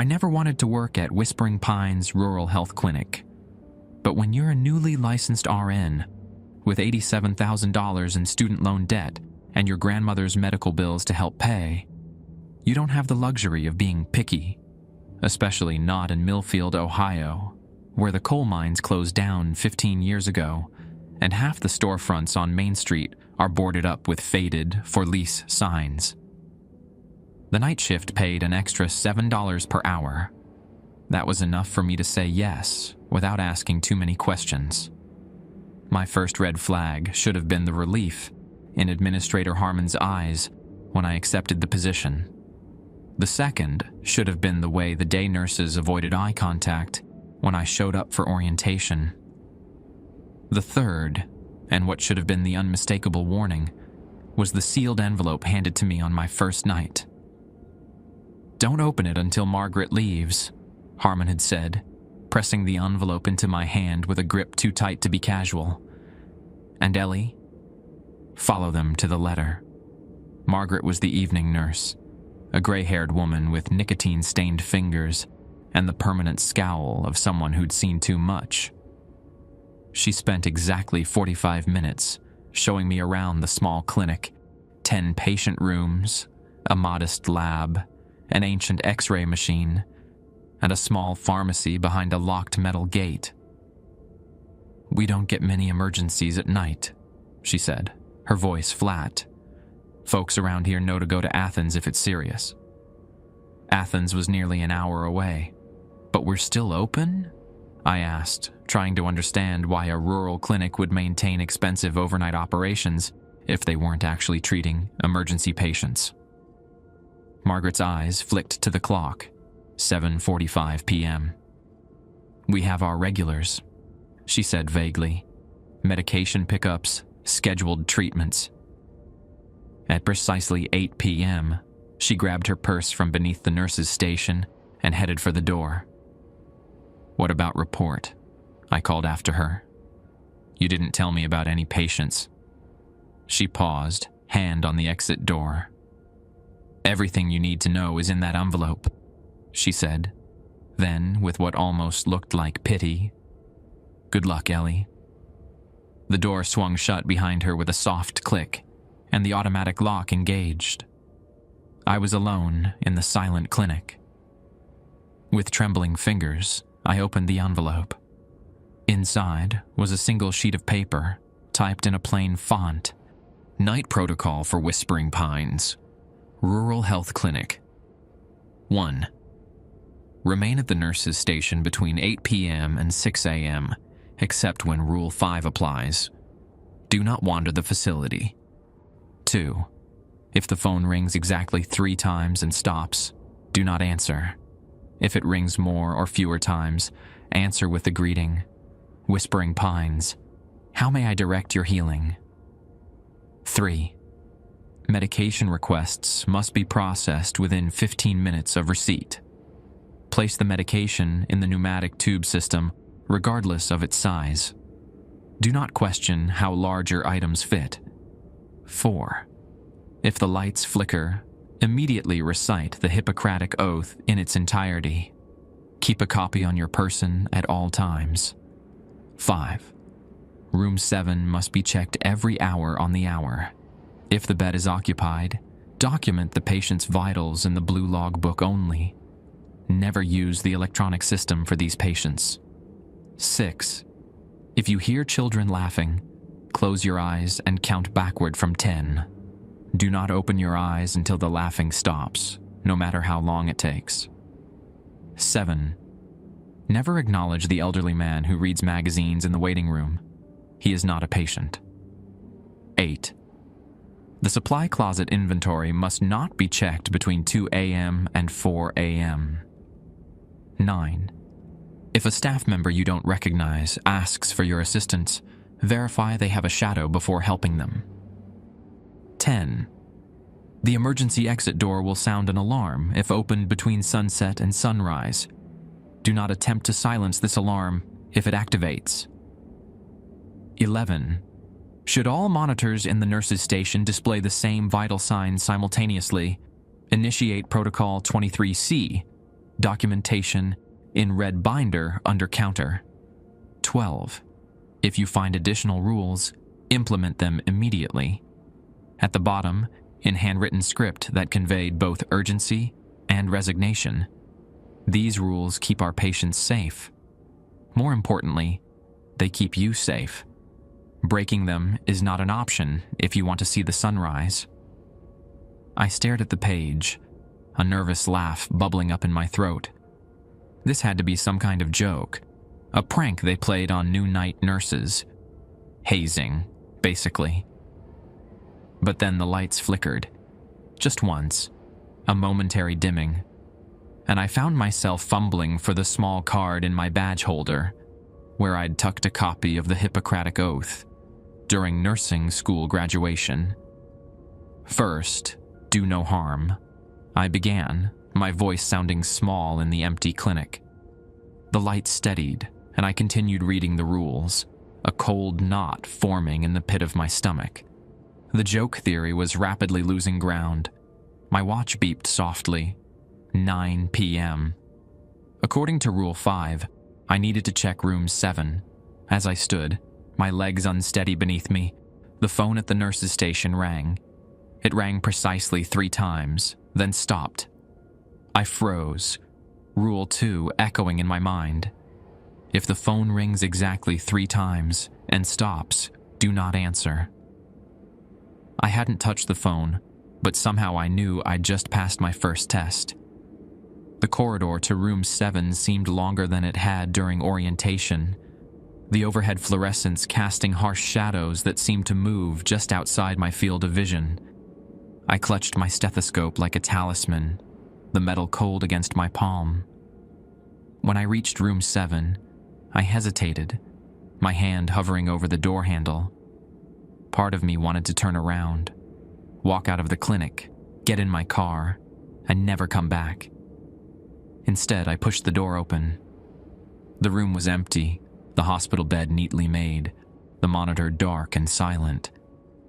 I never wanted to work at Whispering Pines Rural Health Clinic. But when you're a newly licensed RN with $87,000 in student loan debt and your grandmother's medical bills to help pay, you don't have the luxury of being picky, especially not in Millfield, Ohio, where the coal mines closed down 15 years ago and half the storefronts on Main Street are boarded up with faded for lease signs. The night shift paid an extra $7 per hour. That was enough for me to say yes without asking too many questions. My first red flag should have been the relief in Administrator Harmon's eyes when I accepted the position. The second should have been the way the day nurses avoided eye contact when I showed up for orientation. The third, and what should have been the unmistakable warning, was the sealed envelope handed to me on my first night. "Don't open it until Margaret leaves," Harmon had said, pressing the envelope into my hand with a grip too tight to be casual. "And Ellie? Follow them to the letter." Margaret was the evening nurse, a gray-haired woman with nicotine-stained fingers and the permanent scowl of someone who'd seen too much. She spent exactly 45 minutes showing me around the small clinic, 10 patient rooms, a modest lab, an ancient X-ray machine, and a small pharmacy behind a locked metal gate. "We don't get many emergencies at night," she said, her voice flat. "Folks around here know to go to Athens if it's serious." Athens was nearly an hour away. "But we're still open?" I asked, trying to understand why a rural clinic would maintain expensive overnight operations if they weren't actually treating emergency patients. Margaret's eyes flicked to the clock, 7:45 p.m. "We have our regulars," she said vaguely. "Medication pickups, scheduled treatments." At precisely 8 p.m., she grabbed her purse from beneath the nurse's station and headed for the door. "What about report?" I called after her. "You didn't tell me about any patients." She paused, hand on the exit door. "Everything you need to know is in that envelope," she said. Then, with what almost looked like pity, "Good luck, Ellie." The door swung shut behind her with a soft click, and the automatic lock engaged. I was alone in the silent clinic. With trembling fingers, I opened the envelope. Inside was a single sheet of paper, typed in a plain font. "Night protocol for Whispering Pines. Rural Health Clinic. 1. Remain at the nurse's station between 8 p.m. and 6 a.m., except when Rule 5 applies. Do not wander the facility. 2. If the phone rings exactly 3 times and stops, do not answer. If it rings more or fewer times, answer with the greeting, 'Whispering Pines, how may I direct your healing?' 3. Medication requests must be processed within 15 minutes of receipt. Place the medication in the pneumatic tube system, regardless of its size. Do not question how large your items fit. 4. If the lights flicker, immediately recite the Hippocratic Oath in its entirety. Keep a copy on your person at all times. 5. Room 7 must be checked every hour on the hour. If the bed is occupied, document the patient's vitals in the blue logbook only. Never use the electronic system for these patients. 6. If you hear children laughing, close your eyes and count backward from 10. Do not open your eyes until the laughing stops, no matter how long it takes. 7. Never acknowledge the elderly man who reads magazines in the waiting room. He is not a patient. 8. The supply closet inventory must not be checked between 2 a.m. and 4 a.m. 9. If a staff member you don't recognize asks for your assistance, verify they have a shadow before helping them. 10. The emergency exit door will sound an alarm if opened between sunset and sunrise. Do not attempt to silence this alarm if it activates. 11. Should all monitors in the nurse's station display the same vital signs simultaneously, initiate Protocol 23C, Documentation in red binder under counter. 12. If you find additional rules, implement them immediately. At the bottom, in handwritten script that conveyed both urgency and resignation. These rules keep our patients safe. More importantly, they keep you safe. Breaking them is not an option if you want to see the sunrise. I stared at the page, a nervous laugh bubbling up in my throat. This had to be some kind of joke, a prank they played on new night nurses. Hazing, basically. But then the lights flickered. Just once, a momentary dimming, and I found myself fumbling for the small card in my badge holder, where I'd tucked a copy of the Hippocratic Oath during nursing school graduation. First, do no harm, I began, my voice sounding small in the empty clinic. The light steadied, and I continued reading the rules, a cold knot forming in the pit of my stomach. The joke theory was rapidly losing ground. My watch beeped softly. 9 p.m. According to Rule 5, I needed to check room 7. As I stood, my legs unsteady beneath me, the phone at the nurse's station rang. It rang precisely 3 times, then stopped. I froze, Rule 2 echoing in my mind. If the phone rings exactly 3 times and stops, do not answer. I hadn't touched the phone, but somehow I knew I'd just passed my first test. The corridor to room 7 seemed longer than it had during orientation, the overhead fluorescents casting harsh shadows that seemed to move just outside my field of vision. I clutched my stethoscope like a talisman, the metal cold against my palm. When I reached room 7, I hesitated, my hand hovering over the door handle. Part of me wanted to turn around, walk out of the clinic, get in my car, and never come back. Instead, I pushed the door open. The room was empty, the hospital bed neatly made, the monitor dark and silent.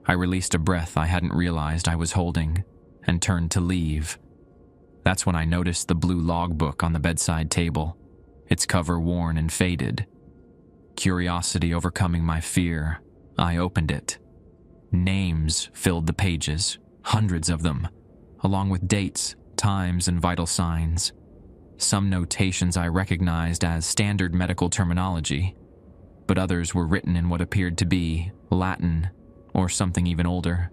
I released a breath I hadn't realized I was holding and turned to leave. That's when I noticed the blue logbook on the bedside table, its cover worn and faded. Curiosity overcoming my fear, I opened it. Names filled the pages, hundreds of them, along with dates, times, and vital signs. Some notations I recognized as standard medical terminology, but others were written in what appeared to be Latin or something even older.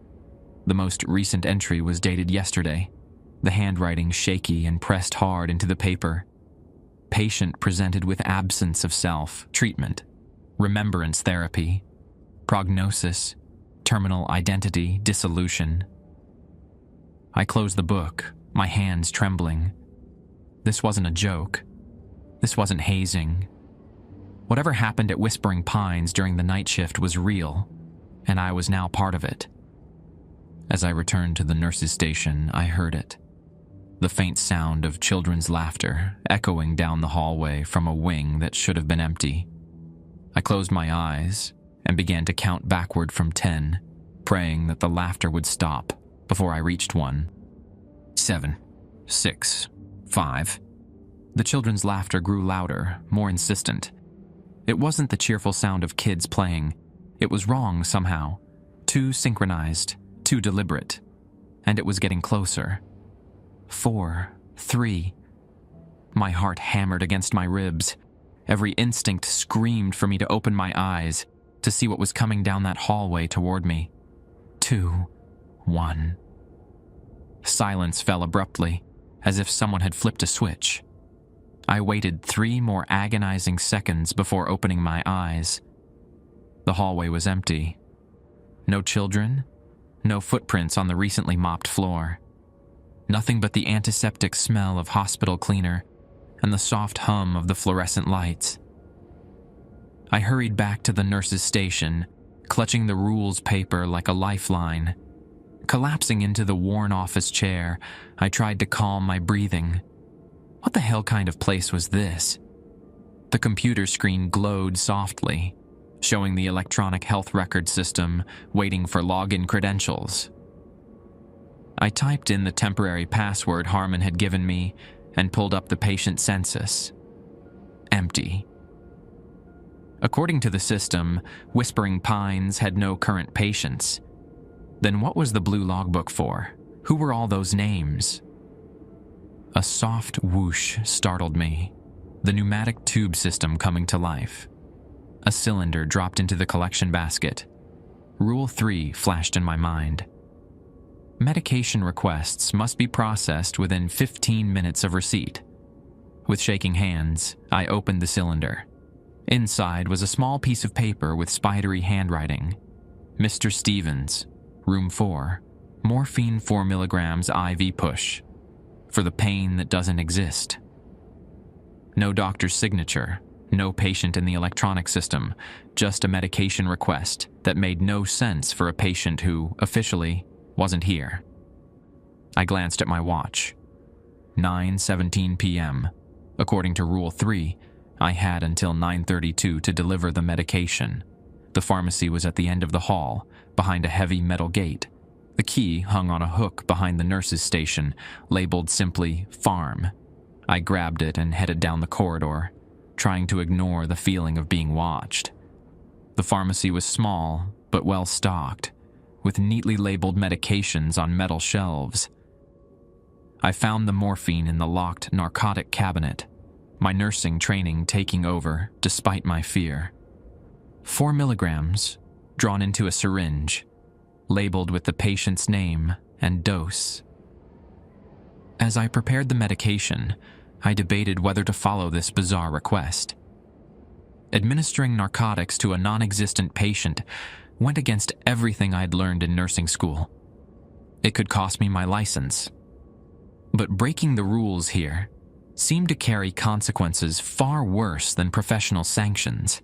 The most recent entry was dated yesterday, the handwriting shaky and pressed hard into the paper. Patient presented with absence of self, treatment, remembrance therapy, prognosis, terminal identity, dissolution. I closed the book, my hands trembling. This wasn't a joke. This wasn't hazing. Whatever happened at Whispering Pines during the night shift was real, and I was now part of it. As I returned to the nurse's station, I heard it. The faint sound of children's laughter echoing down the hallway from a wing that should have been empty. I closed my eyes and began to count backward from 10, praying that the laughter would stop before I reached 1. 7, 6, 5. The children's laughter grew louder, more insistent. It wasn't the cheerful sound of kids playing. It was wrong somehow, too synchronized, too deliberate, and it was getting closer. 4, 3. My heart hammered against my ribs. Every instinct screamed for me to open my eyes, to see what was coming down that hallway toward me. 2, 1. Silence fell abruptly, as if someone had flipped a switch. I waited 3 more agonizing seconds before opening my eyes. The hallway was empty. No children, no footprints on the recently mopped floor. Nothing but the antiseptic smell of hospital cleaner and the soft hum of the fluorescent lights. I hurried back to the nurse's station, clutching the rules paper like a lifeline. Collapsing into the worn office chair, I tried to calm my breathing. What the hell kind of place was this? The computer screen glowed softly, showing the electronic health record system waiting for login credentials. I typed in the temporary password Harmon had given me and pulled up the patient census. Empty. According to the system, Whispering Pines had no current patients. Then what was the blue logbook for? Who were all those names? A soft whoosh startled me, the pneumatic tube system coming to life. A cylinder dropped into the collection basket. Rule 3 flashed in my mind. Medication requests must be processed within 15 minutes of receipt. With shaking hands, I opened the cylinder. Inside was a small piece of paper with spidery handwriting. Mr. Stevens, Room 4, morphine 4 milligrams IV push. For the pain that doesn't exist. No doctor's signature, no patient in the electronic system, just a medication request that made no sense for a patient who, officially, wasn't here. I glanced at my watch. 9:17 p.m. According to Rule 3, I had until 9:32 to deliver the medication. The pharmacy was at the end of the hall, behind a heavy metal gate. The key hung on a hook behind the nurse's station, labeled simply Farm. I grabbed it and headed down the corridor, trying to ignore the feeling of being watched. The pharmacy was small, but well stocked, with neatly labeled medications on metal shelves. I found the morphine in the locked narcotic cabinet, my nursing training taking over despite my fear. 4 milligrams, drawn into a syringe, labeled with the patient's name and dose. As I prepared the medication, I debated whether to follow this bizarre request. Administering narcotics to a non-existent patient went against everything I'd learned in nursing school. It could cost me my license. But breaking the rules here seemed to carry consequences far worse than professional sanctions.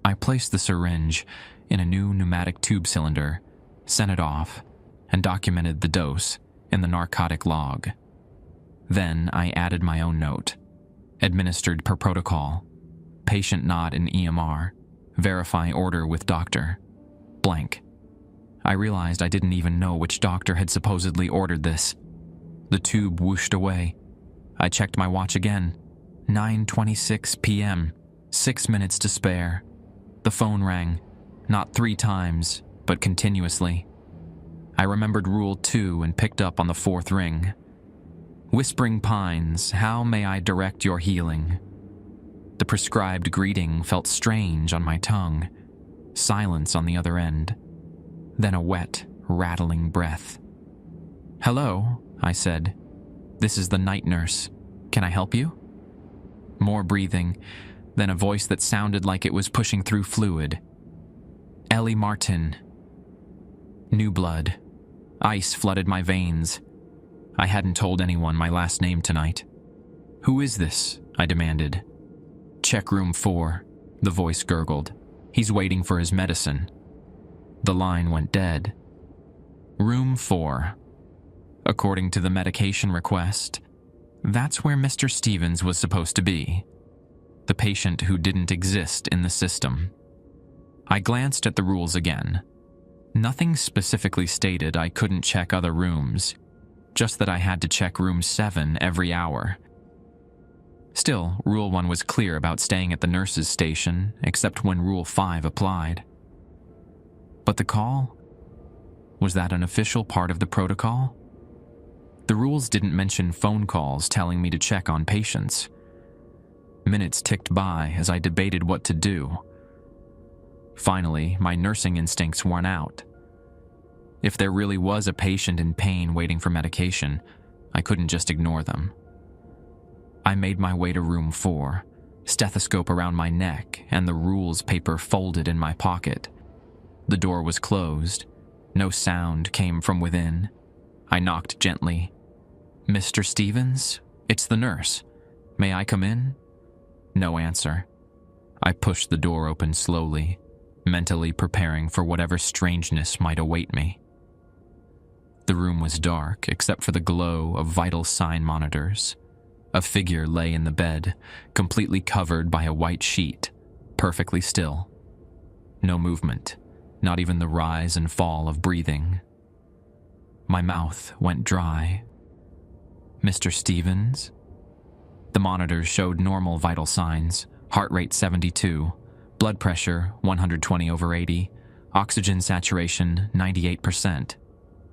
I placed the syringe in a new pneumatic tube cylinder, sent it off, and documented the dose in the narcotic log. Then I added my own note, administered per protocol, patient not in EMR, verify order with doctor, blank. I realized I didn't even know which doctor had supposedly ordered this. The tube whooshed away. I checked my watch again. 9:26 p.m., 6 minutes to spare. The phone rang, not 3 times, but continuously. I remembered Rule 2 and picked up on the 4th ring. Whispering Pines, how may I direct your healing? The prescribed greeting felt strange on my tongue. Silence on the other end. Then a wet, rattling breath. Hello, I said. This is the night nurse. Can I help you? More breathing, then a voice that sounded like it was pushing through fluid. Ellie Martin. New blood. Ice flooded my veins. I hadn't told anyone my last name tonight. Who is this? I demanded. Check room 4, the voice gurgled. He's waiting for his medicine. The line went dead. Room 4. According to the medication request, that's where Mr. Stevens was supposed to be. The patient who didn't exist in the system. I glanced at the rules again. Nothing specifically stated I couldn't check other rooms, just that I had to check room 7 every hour. Still, Rule 1 was clear about staying at the nurse's station, except when Rule 5 applied. But the call? Was that an official part of the protocol? The rules didn't mention phone calls telling me to check on patients. Minutes ticked by as I debated what to do. Finally, my nursing instincts won out. If there really was a patient in pain waiting for medication, I couldn't just ignore them. I made my way to room 4, stethoscope around my neck and the rules paper folded in my pocket. The door was closed. No sound came from within. I knocked gently. Mr. Stevens? It's the nurse. May I come in? No answer. I pushed the door open slowly, mentally preparing for whatever strangeness might await me. The room was dark except for the glow of vital sign monitors. A figure lay in the bed, completely covered by a white sheet, perfectly still. No movement, not even the rise and fall of breathing. My mouth went dry. Mr. Stevens? The monitors showed normal vital signs: heart rate 72, blood pressure 120/80, oxygen saturation 98%.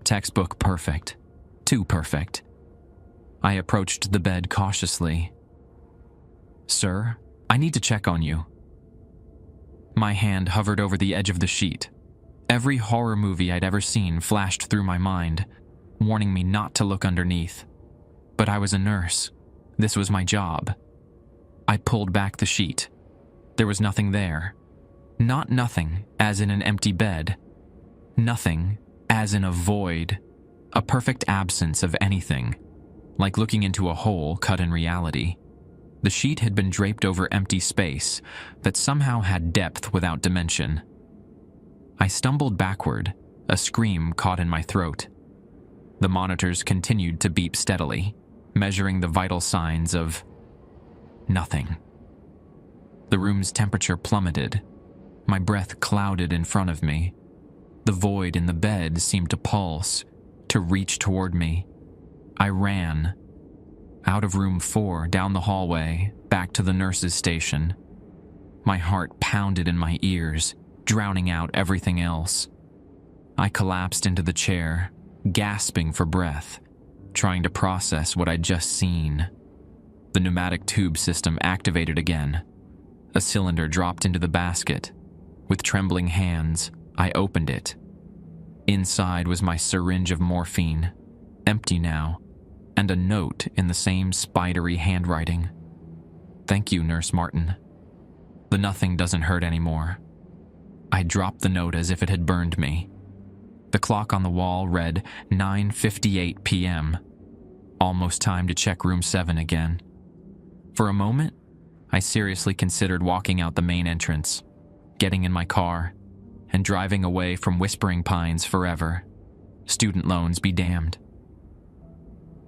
Textbook perfect. Too perfect. I approached the bed cautiously. "Sir, I need to check on you." My hand hovered over the edge of the sheet. Every horror movie I'd ever seen flashed through my mind, warning me not to look underneath. But I was a nurse. This was my job. I pulled back the sheet. There was nothing there. Not nothing, as in an empty bed. Nothing, as in a void. A perfect absence of anything. Like looking into a hole cut in reality. The sheet had been draped over empty space that somehow had depth without dimension. I stumbled backward, a scream caught in my throat. The monitors continued to beep steadily, measuring the vital signs of nothing. The room's temperature plummeted. My breath clouded in front of me. The void in the bed seemed to pulse, to reach toward me. I ran. Out of room 4, down the hallway, back to the nurse's station. My heart pounded in my ears, drowning out everything else. I collapsed into the chair, gasping for breath, trying to process what I'd just seen. The pneumatic tube system activated again. A cylinder dropped into the basket. With trembling hands, I opened it. Inside was my syringe of morphine, empty now, and a note in the same spidery handwriting. "Thank you, Nurse Martin. The nothing doesn't hurt anymore." I dropped the note as if it had burned me. The clock on the wall read 9:58 p.m. Almost time to check room 7 again. For a moment, I seriously considered walking out the main entrance, getting in my car, and driving away from Whispering Pines forever. Student loans be damned.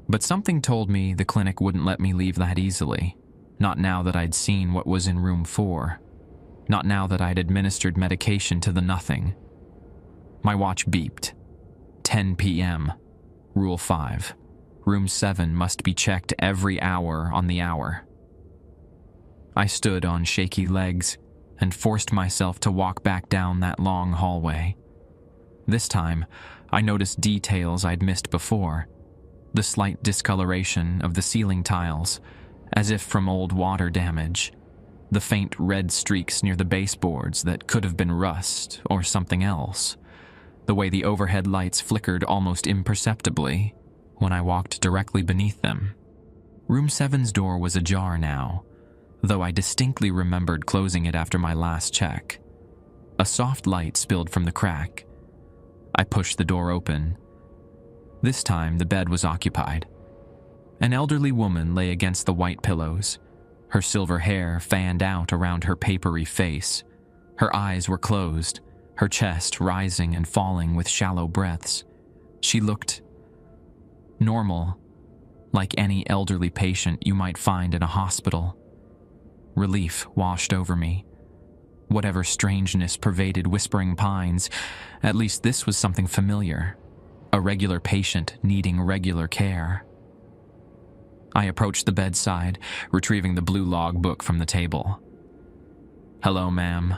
But something told me the clinic wouldn't let me leave that easily. Not now that I'd seen what was in room 4. Not now that I'd administered medication to the nothing. My watch beeped. 10 p.m. Rule 5. Room 7 must be checked every hour on the hour. I stood on shaky legs and forced myself to walk back down that long hallway. This time, I noticed details I'd missed before. The slight discoloration of the ceiling tiles, as if from old water damage. The faint red streaks near the baseboards that could have been rust or something else. The way the overhead lights flickered almost imperceptibly when I walked directly beneath them. Room 7's door was ajar now, though I distinctly remembered closing it after my last check. A soft light spilled from the crack. I pushed the door open. This time, the bed was occupied. An elderly woman lay against the white pillows. Her silver hair fanned out around her papery face. Her eyes were closed, her chest rising and falling with shallow breaths. She looked normal, like any elderly patient you might find in a hospital. Relief washed over me. Whatever strangeness pervaded Whispering Pines, at least this was something familiar. A regular patient needing regular care. I approached the bedside, retrieving the blue log book from the table. "Hello, ma'am,"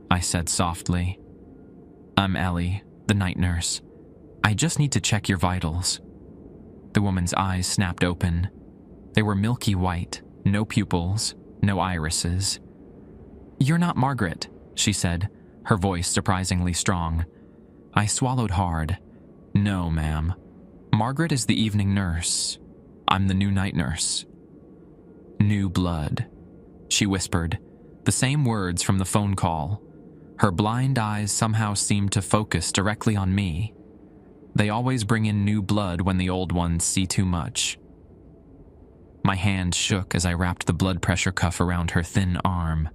I said softly. "I'm Ellie, the night nurse. I just need to check your vitals." The woman's eyes snapped open. They were milky white, no pupils, no irises. "You're not Margaret," she said, her voice surprisingly strong. I swallowed hard. "No, ma'am. Margaret is the evening nurse. I'm the new night nurse." "New blood," she whispered, the same words from the phone call. Her blind eyes somehow seemed to focus directly on me. They always bring in new blood when the old ones see too much. My hand shook as I wrapped the blood pressure cuff around her thin arm.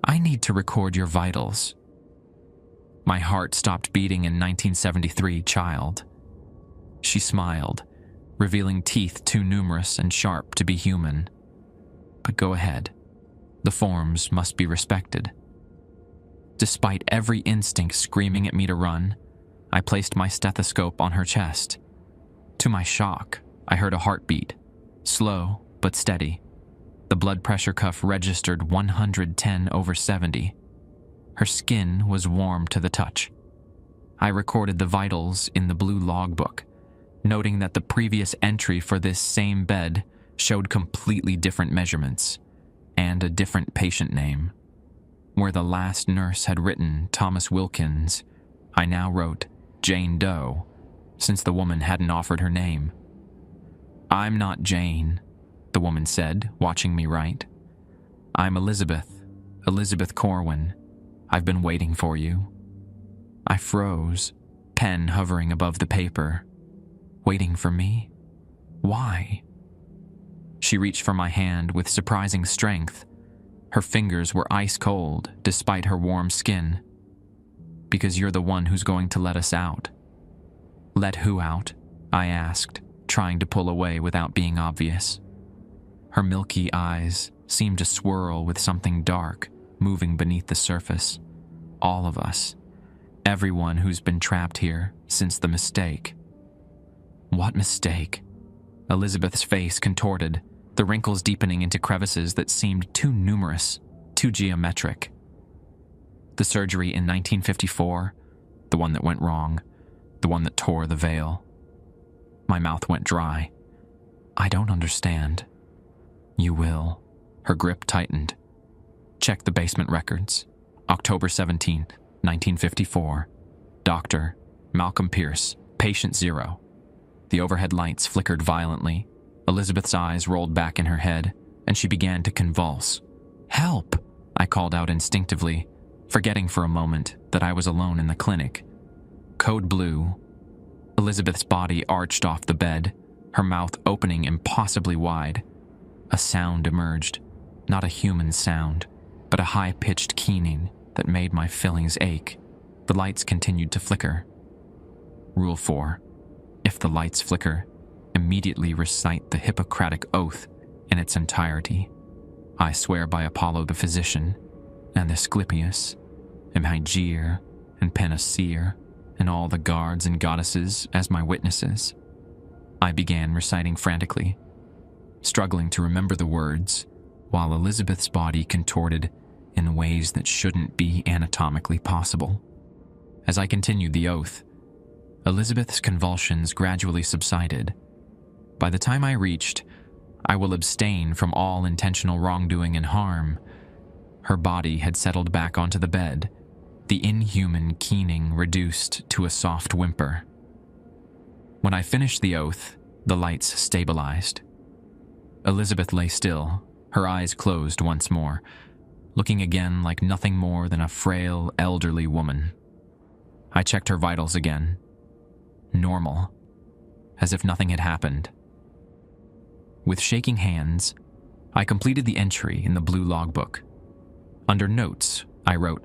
"I need to record your vitals." My heart stopped beating in 1973, child. She smiled, revealing teeth too numerous and sharp to be human. "But go ahead. The forms must be respected." Despite every instinct screaming at me to run, I placed my stethoscope on her chest. To my shock, I heard a heartbeat, slow but steady. The blood pressure cuff registered 110/70. Her skin was warm to the touch. I recorded the vitals in the blue logbook, noting that the previous entry for this same bed showed completely different measurements and a different patient name. Where the last nurse had written Thomas Wilkins, I now wrote Jane Doe, since the woman hadn't offered her name. "I'm not Jane," the woman said, watching me write. "I'm Elizabeth Corwin. I've been waiting for you." I froze, pen hovering above the paper. Waiting for me? Why? She reached for my hand with surprising strength. Her fingers were ice cold despite her warm skin. "Because you're the one who's going to let us out." "Let who out?" I asked, trying to pull away without being obvious. Her milky eyes seemed to swirl with something dark moving beneath the surface. All of us. Everyone who's been trapped here since the mistake. What mistake? Elizabeth's face contorted, the wrinkles deepening into crevices that seemed too numerous, too geometric. The surgery in 1954, the one that went wrong, the one that tore the veil. My mouth went dry. I don't understand. You will. Her grip tightened. Check the basement records. October 17th, 1954. Dr. Malcolm Pierce, patient 0. The overhead lights flickered violently. Elizabeth's eyes rolled back in her head, and she began to convulse. "Help!" I called out instinctively, forgetting for a moment that I was alone in the clinic. Code blue. Elizabeth's body arched off the bed, her mouth opening impossibly wide. A sound emerged, not a human sound, but a high-pitched keening that made my fillings ache. The lights continued to flicker. Rule 4. If the lights flicker, immediately recite the Hippocratic Oath in its entirety. I swear by Apollo the physician, and Asclepius, and Hygeia, and Panacea, and all the gods and goddesses as my witnesses. I began reciting frantically, struggling to remember the words, while Elizabeth's body contorted in ways that shouldn't be anatomically possible. As I continued the oath, Elizabeth's convulsions gradually subsided. By the time I reached, "I will abstain from all intentional wrongdoing and harm," her body had settled back onto the bed, the inhuman keening reduced to a soft whimper. When I finished the oath, the lights stabilized. Elizabeth lay still, her eyes closed once more, looking again like nothing more than a frail, elderly woman. I checked her vitals again. Normal, as if nothing had happened. With shaking hands, I completed the entry in the blue logbook. Under notes, I wrote,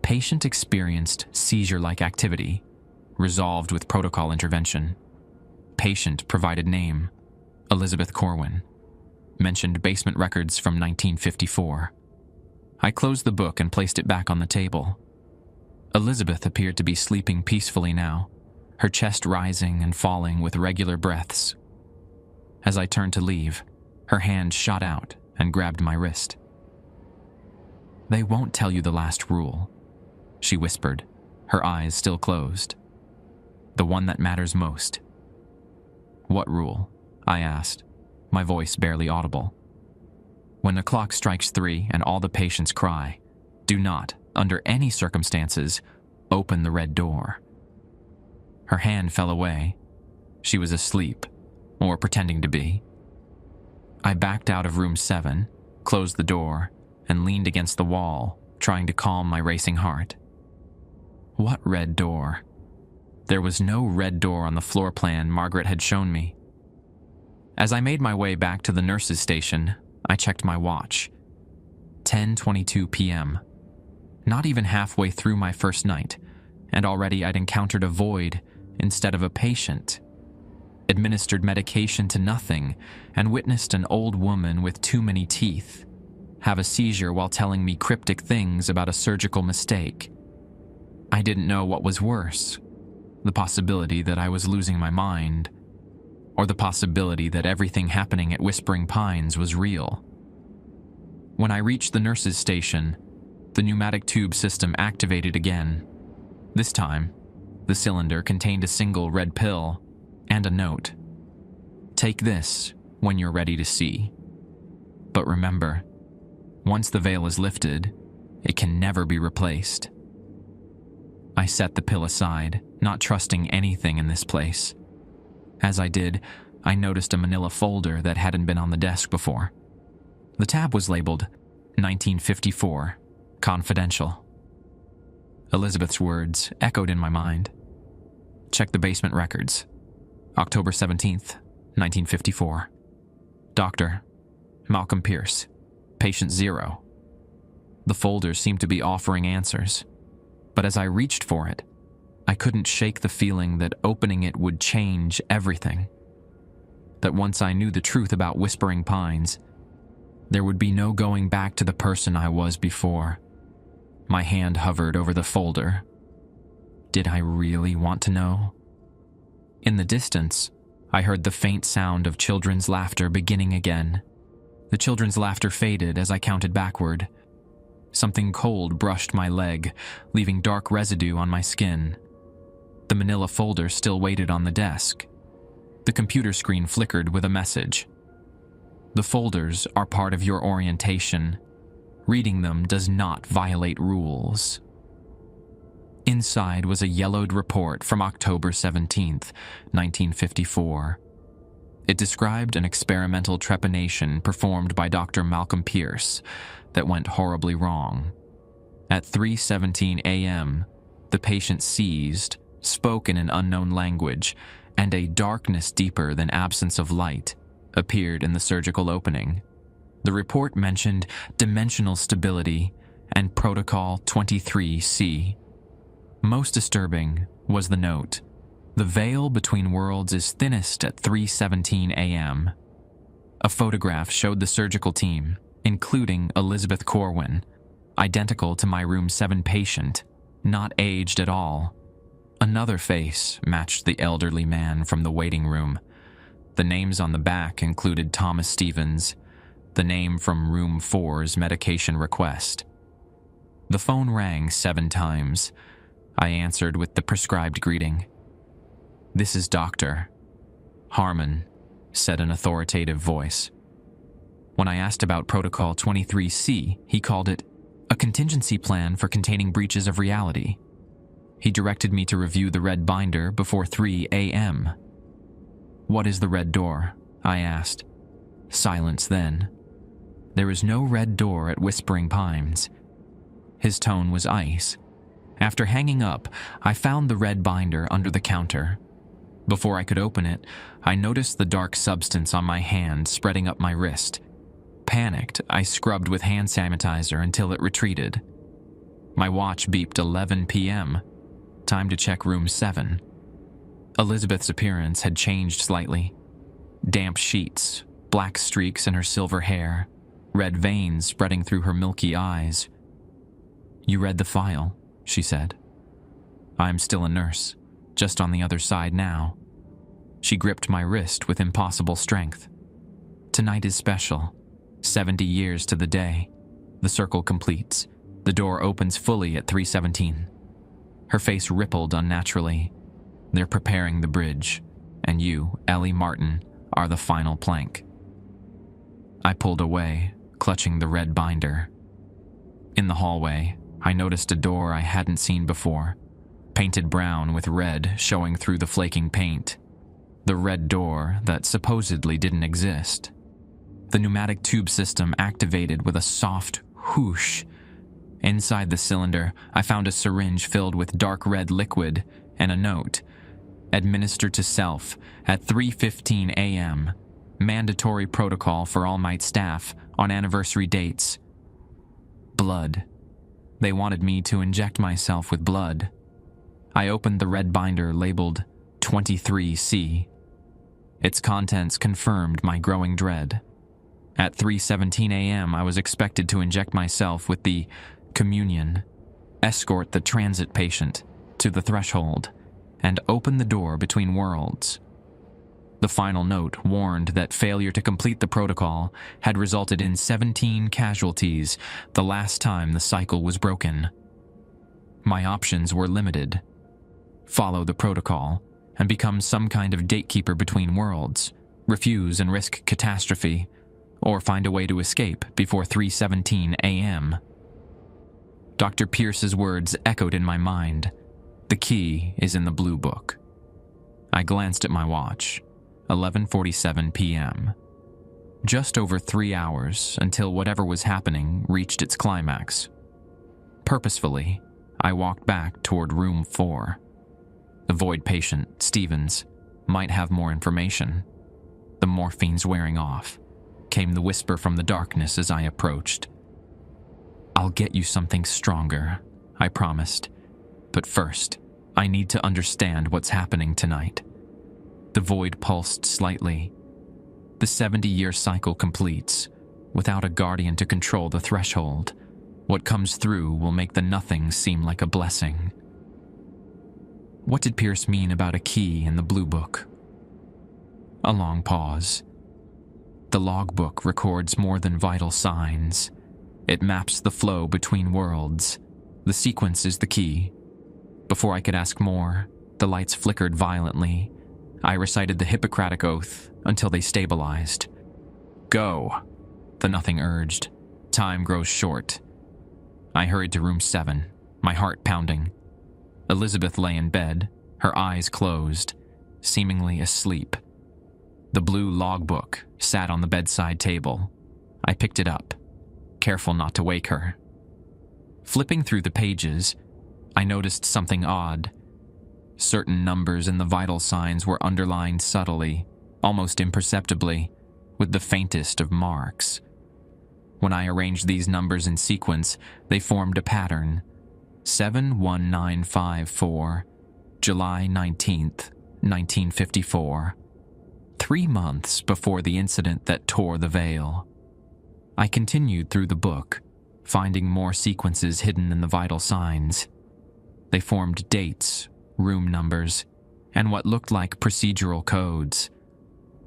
"Patient experienced seizure-like activity, resolved with protocol intervention. Patient provided name, Elizabeth Corwin. Mentioned basement records from 1954. I closed the book and placed it back on the table. Elizabeth appeared to be sleeping peacefully now, her chest rising and falling with regular breaths. As I turned to leave, her hand shot out and grabbed my wrist. "They won't tell you the last rule," she whispered, her eyes still closed. "The one that matters most." "What rule?" I asked, my voice barely audible. "When the clock strikes 3 and all the patients cry, do not, under any circumstances, open the red door." Her hand fell away. She was asleep, or pretending to be. I backed out of room 7, closed the door, and leaned against the wall, trying to calm my racing heart. What red door? There was no red door on the floor plan Margaret had shown me. As I made my way back to the nurse's station, I checked my watch. 10:22 p.m. Not even halfway through my first night, and already I'd encountered a void instead of a patient. Administered medication to nothing, and witnessed an old woman with too many teeth have a seizure while telling me cryptic things about a surgical mistake. I didn't know what was worse, the possibility that I was losing my mind, or the possibility that everything happening at Whispering Pines was real. When I reached the nurse's station, the pneumatic tube system activated again. This time, the cylinder contained a single red pill and a note. "Take this when you're ready to see. But remember, once the veil is lifted, it can never be replaced." I set the pill aside, not trusting anything in this place. As I did, I noticed a manila folder that hadn't been on the desk before. The tab was labeled 1954, Confidential. Elizabeth's words echoed in my mind. "Check the basement records. October 17th, 1954. Doctor, Malcolm Pierce, patient 0. The folders seemed to be offering answers, but as I reached for it, I couldn't shake the feeling that opening it would change everything. That once I knew the truth about Whispering Pines, there would be no going back to the person I was before. My hand hovered over the folder. Did I really want to know? In the distance, I heard the faint sound of children's laughter beginning again. The children's laughter faded as I counted backward. Something cold brushed my leg, leaving dark residue on my skin. The manila folder still waited on the desk. The computer screen flickered with a message. "The folders are part of your orientation. Reading them does not violate rules." Inside was a yellowed report from October 17th, 1954. It described an experimental trepanation performed by Dr. Malcolm Pierce that went horribly wrong. At 3:17 a.m., the patient seized, spoke in an unknown language, and a darkness deeper than absence of light appeared in the surgical opening. The report mentioned dimensional stability and Protocol 23C. Most disturbing was the note. "The veil between worlds is thinnest at 3:17 a.m. A photograph showed the surgical team, including Elizabeth Corwin, identical to my room 7 patient, not aged at all. Another face matched the elderly man from the waiting room. The names on the back included Thomas Stevens, the name from room 4's medication request. The phone rang 7 times. I answered with the prescribed greeting. "This is Dr. Harmon," said an authoritative voice. When I asked about Protocol 23C, he called it a contingency plan for containing breaches of reality. He directed me to review the red binder before 3 a.m. "What is the red door?" I asked. Silence then. There is no red door at Whispering Pines. His tone was ice. After hanging up, I found the red binder under the counter. Before I could open it, I noticed the dark substance on my hand spreading up my wrist. Panicked, I scrubbed with hand sanitizer until it retreated. My watch beeped 11 p.m. Time to check room 7. Elizabeth's appearance had changed slightly. Damp sheets, black streaks in her silver hair, red veins spreading through her milky eyes. "You read the file," she said. "I'm still a nurse, just on the other side now." She gripped my wrist with impossible strength. "Tonight is special. 70 years to the day. The circle completes. The door opens fully at 3:17. Her face rippled unnaturally. "They're preparing the bridge, and you, Ellie Martin, are the final plank." I pulled away, clutching the red binder. In the hallway, I noticed a door I hadn't seen before, painted brown with red showing through the flaking paint. The red door that supposedly didn't exist. The pneumatic tube system activated with a soft whoosh. Inside the cylinder, I found a syringe filled with dark red liquid and a note. "Administered to self at 3:15 a.m. Mandatory protocol for all night staff on anniversary dates." Blood. They wanted me to inject myself with blood. I opened the red binder labeled 23C. Its contents confirmed my growing dread. At 3:17 a.m., I was expected to inject myself with the communion, escort the transit patient to the threshold, and open the door between worlds. The final note warned that failure to complete the protocol had resulted in 17 casualties the last time the cycle was broken. My options were limited. Follow the protocol and become some kind of gatekeeper between worlds, refuse and risk catastrophe, or find a way to escape before 3:17 a.m. Dr. Pierce's words echoed in my mind. The key is in the blue book. I glanced at my watch. 11:47 p.m. Just over 3 hours until whatever was happening reached its climax. Purposefully, I walked back toward room 4. The void patient, Stevens, might have more information. The morphine's wearing off, came the whisper from the darkness as I approached. I'll get you something stronger, I promised. But first, I need to understand what's happening tonight. The void pulsed slightly. The 70-year cycle completes. Without a guardian to control the threshold, what comes through will make the nothing seem like a blessing. What did Pierce mean about a key in the blue book? A long pause. The logbook records more than vital signs. It maps the flow between worlds. The sequence is the key. Before I could ask more, the lights flickered violently. I recited the Hippocratic Oath until they stabilized. Go, the nothing urged. Time grows short. I hurried to room 7, my heart pounding. Elizabeth lay in bed, her eyes closed, seemingly asleep. The blue logbook sat on the bedside table. I picked it up, careful not to wake her. Flipping through the pages, I noticed something odd. Certain numbers in the vital signs were underlined subtly, almost imperceptibly, with the faintest of marks. When I arranged these numbers in sequence, they formed a pattern. 71954, July 19th, 1954. 3 months before the incident that tore the veil. I continued through the book, finding more sequences hidden in the vital signs. They formed dates, room numbers, and what looked like procedural codes.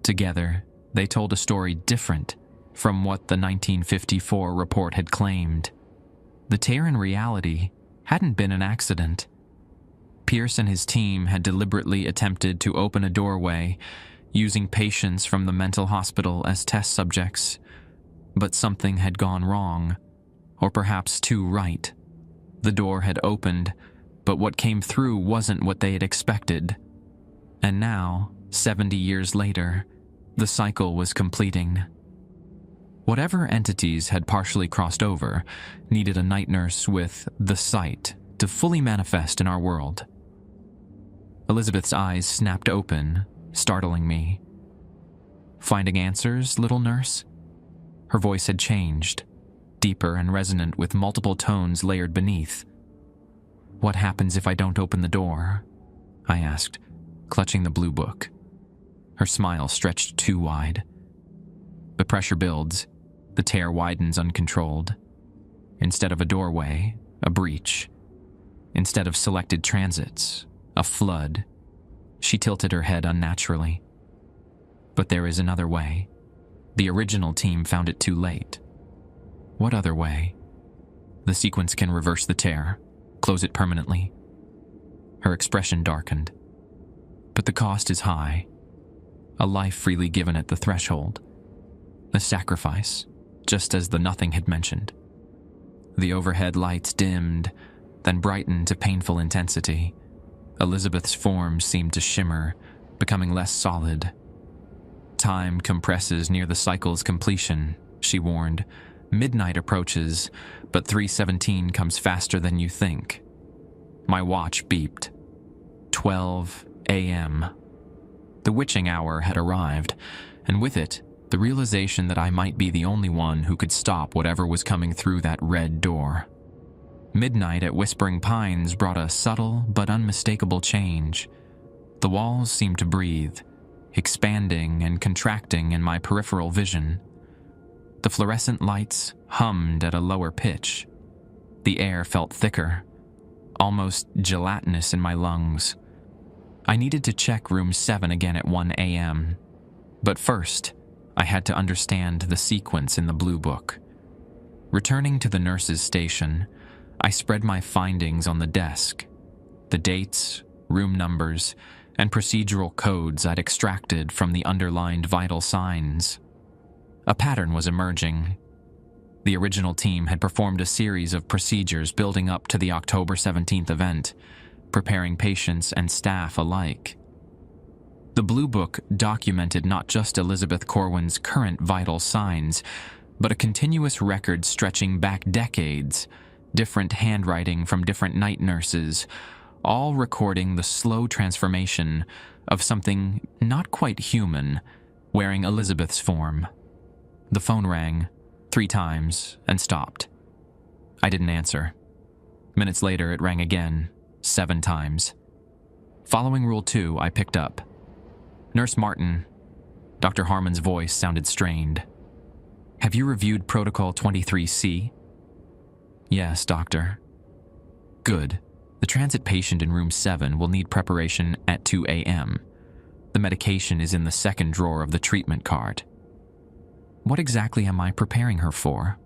Together, they told a story different from what the 1954 report had claimed. The tear in reality hadn't been an accident. Pierce and his team had deliberately attempted to open a doorway using patients from the mental hospital as test subjects, but something had gone wrong, or perhaps too right. The door had opened, but what came through wasn't what they had expected. And now, 70 years later, the cycle was completing. Whatever entities had partially crossed over needed a night nurse with the sight to fully manifest in our world. Elizabeth's eyes snapped open, startling me. Finding answers, little nurse? Her voice had changed, deeper and resonant with multiple tones layered beneath. What happens if I don't open the door? I asked, clutching the blue book. Her smile stretched too wide. The pressure builds. The tear widens uncontrolled. Instead of a doorway, a breach. Instead of selected transits, a flood. She tilted her head unnaturally. But there is another way. The original team found it too late. What other way? The sequence can reverse the tear, close it permanently. Her expression darkened. But the cost is high. A life freely given at the threshold. A sacrifice, just as the nothing had mentioned. The overhead lights dimmed, then brightened to painful intensity. Elizabeth's form seemed to shimmer, becoming less solid. Time compresses near the cycle's completion, she warned. Midnight approaches, but 3:17 comes faster than you think. My watch beeped. 12 a.m. The witching hour had arrived, and with it, the realization that I might be the only one who could stop whatever was coming through that red door. Midnight at Whispering Pines brought a subtle but unmistakable change. The walls seemed to breathe, expanding and contracting in my peripheral vision. The fluorescent lights hummed at a lower pitch. The air felt thicker, almost gelatinous in my lungs. I needed to check room 7 again at 1 a.m., But first, I had to understand the sequence in the Blue Book. Returning to the nurse's station, I spread my findings on the desk. The dates, room numbers, and procedural codes I'd extracted from the underlined vital signs. A pattern was emerging. The original team had performed a series of procedures building up to the October 17th event, preparing patients and staff alike. The Blue Book documented not just Elizabeth Corwin's current vital signs, but a continuous record stretching back decades, different handwriting from different night nurses, all recording the slow transformation of something not quite human, wearing Elizabeth's form. The phone rang 3 times and stopped. I didn't answer. Minutes later, it rang again, 7 times. Following Rule 2, I picked up. "Nurse Martin." Dr. Harmon's voice sounded strained. "Have you reviewed Protocol 23C? "Yes, doctor." "Good. The transit patient in room 7 will need preparation at 2 a.m. The medication is in the second drawer of the treatment cart." "What exactly am I preparing her for?"